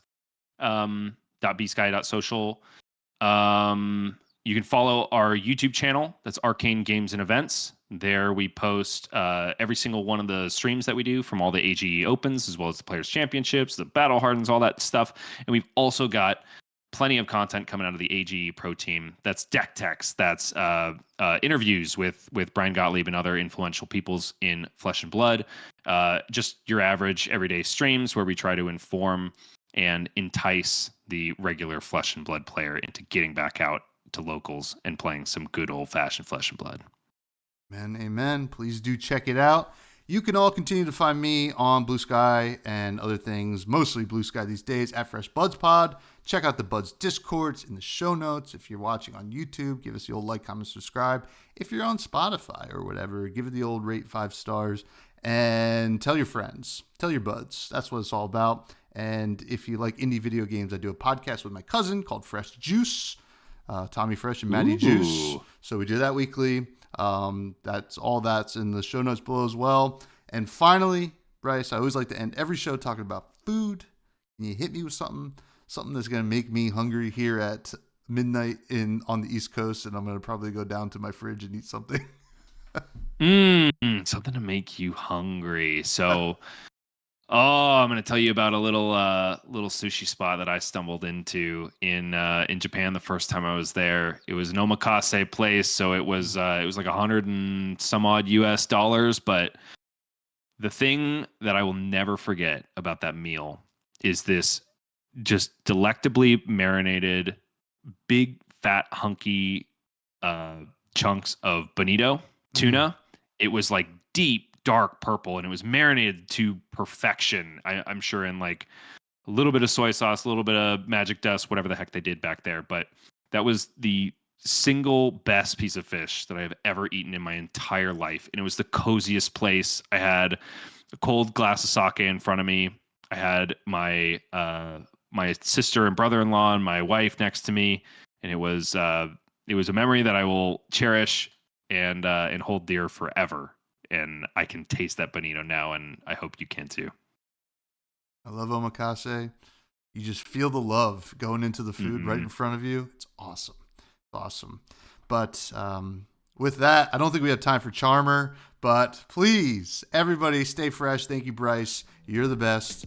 .bsky.social. You can follow our YouTube channel. That's Arcane Games and Events. There we post every single one of the streams that we do from all the AGE Opens, as well as the Players' Championships, the Battle Hardens, all that stuff. And we've also got plenty of content coming out of the AGE Pro team. That's deck techs. That's interviews with Brian Gottlieb and other influential peoples in Flesh and Blood. Just your average everyday streams where we try to inform and entice the regular Flesh and Blood player into getting back out to locals and playing some good old-fashioned Flesh and Blood. Amen. Please do check it out. You can all continue to find me on Blue Sky and other things, mostly Blue Sky these days, at freshbudspod. Check out the Buds Discords in the show notes. If you're watching on YouTube, give us the old like, comment, subscribe. If you're on Spotify or whatever, give it the old rate 5 stars. And tell your friends. Tell your buds. That's what it's all about. And if you like indie video games, I do a podcast with my cousin called Fresh Juice. Tommy Fresh and Maddie Juice. So we do that weekly. That's in the show notes below as well. And finally, Bryce, I always like to end every show talking about food. Can you hit me with something that's going to make me hungry here at midnight on the East Coast, and I'm going to probably go down to my fridge and eat something. Something to make you hungry. So, I'm going to tell you about a little sushi spot that I stumbled into in Japan the first time I was there. It was an omakase place, so it was like $100 and some odd US dollars. But the thing that I will never forget about that meal is this just delectably marinated, big fat hunky chunks of bonito tuna. It was like deep dark purple, and it was marinated to perfection. I'm sure in like a little bit of soy sauce, a little bit of magic dust, whatever the heck they did back there. But that was the single best piece of fish that I have ever eaten in my entire life. And it was the coziest place. I had a cold glass of sake in front of me. I had my sister and brother-in-law and my wife next to me. And it was a memory that I will cherish and hold dear forever. And I can taste that bonito now, and I hope you can too. I love omakase. You just feel the love going into the food right in front of you. It's awesome. Awesome. But with that, I don't think we have time for Charmer. But please, everybody, stay fresh. Thank you, Bryce. You're the best.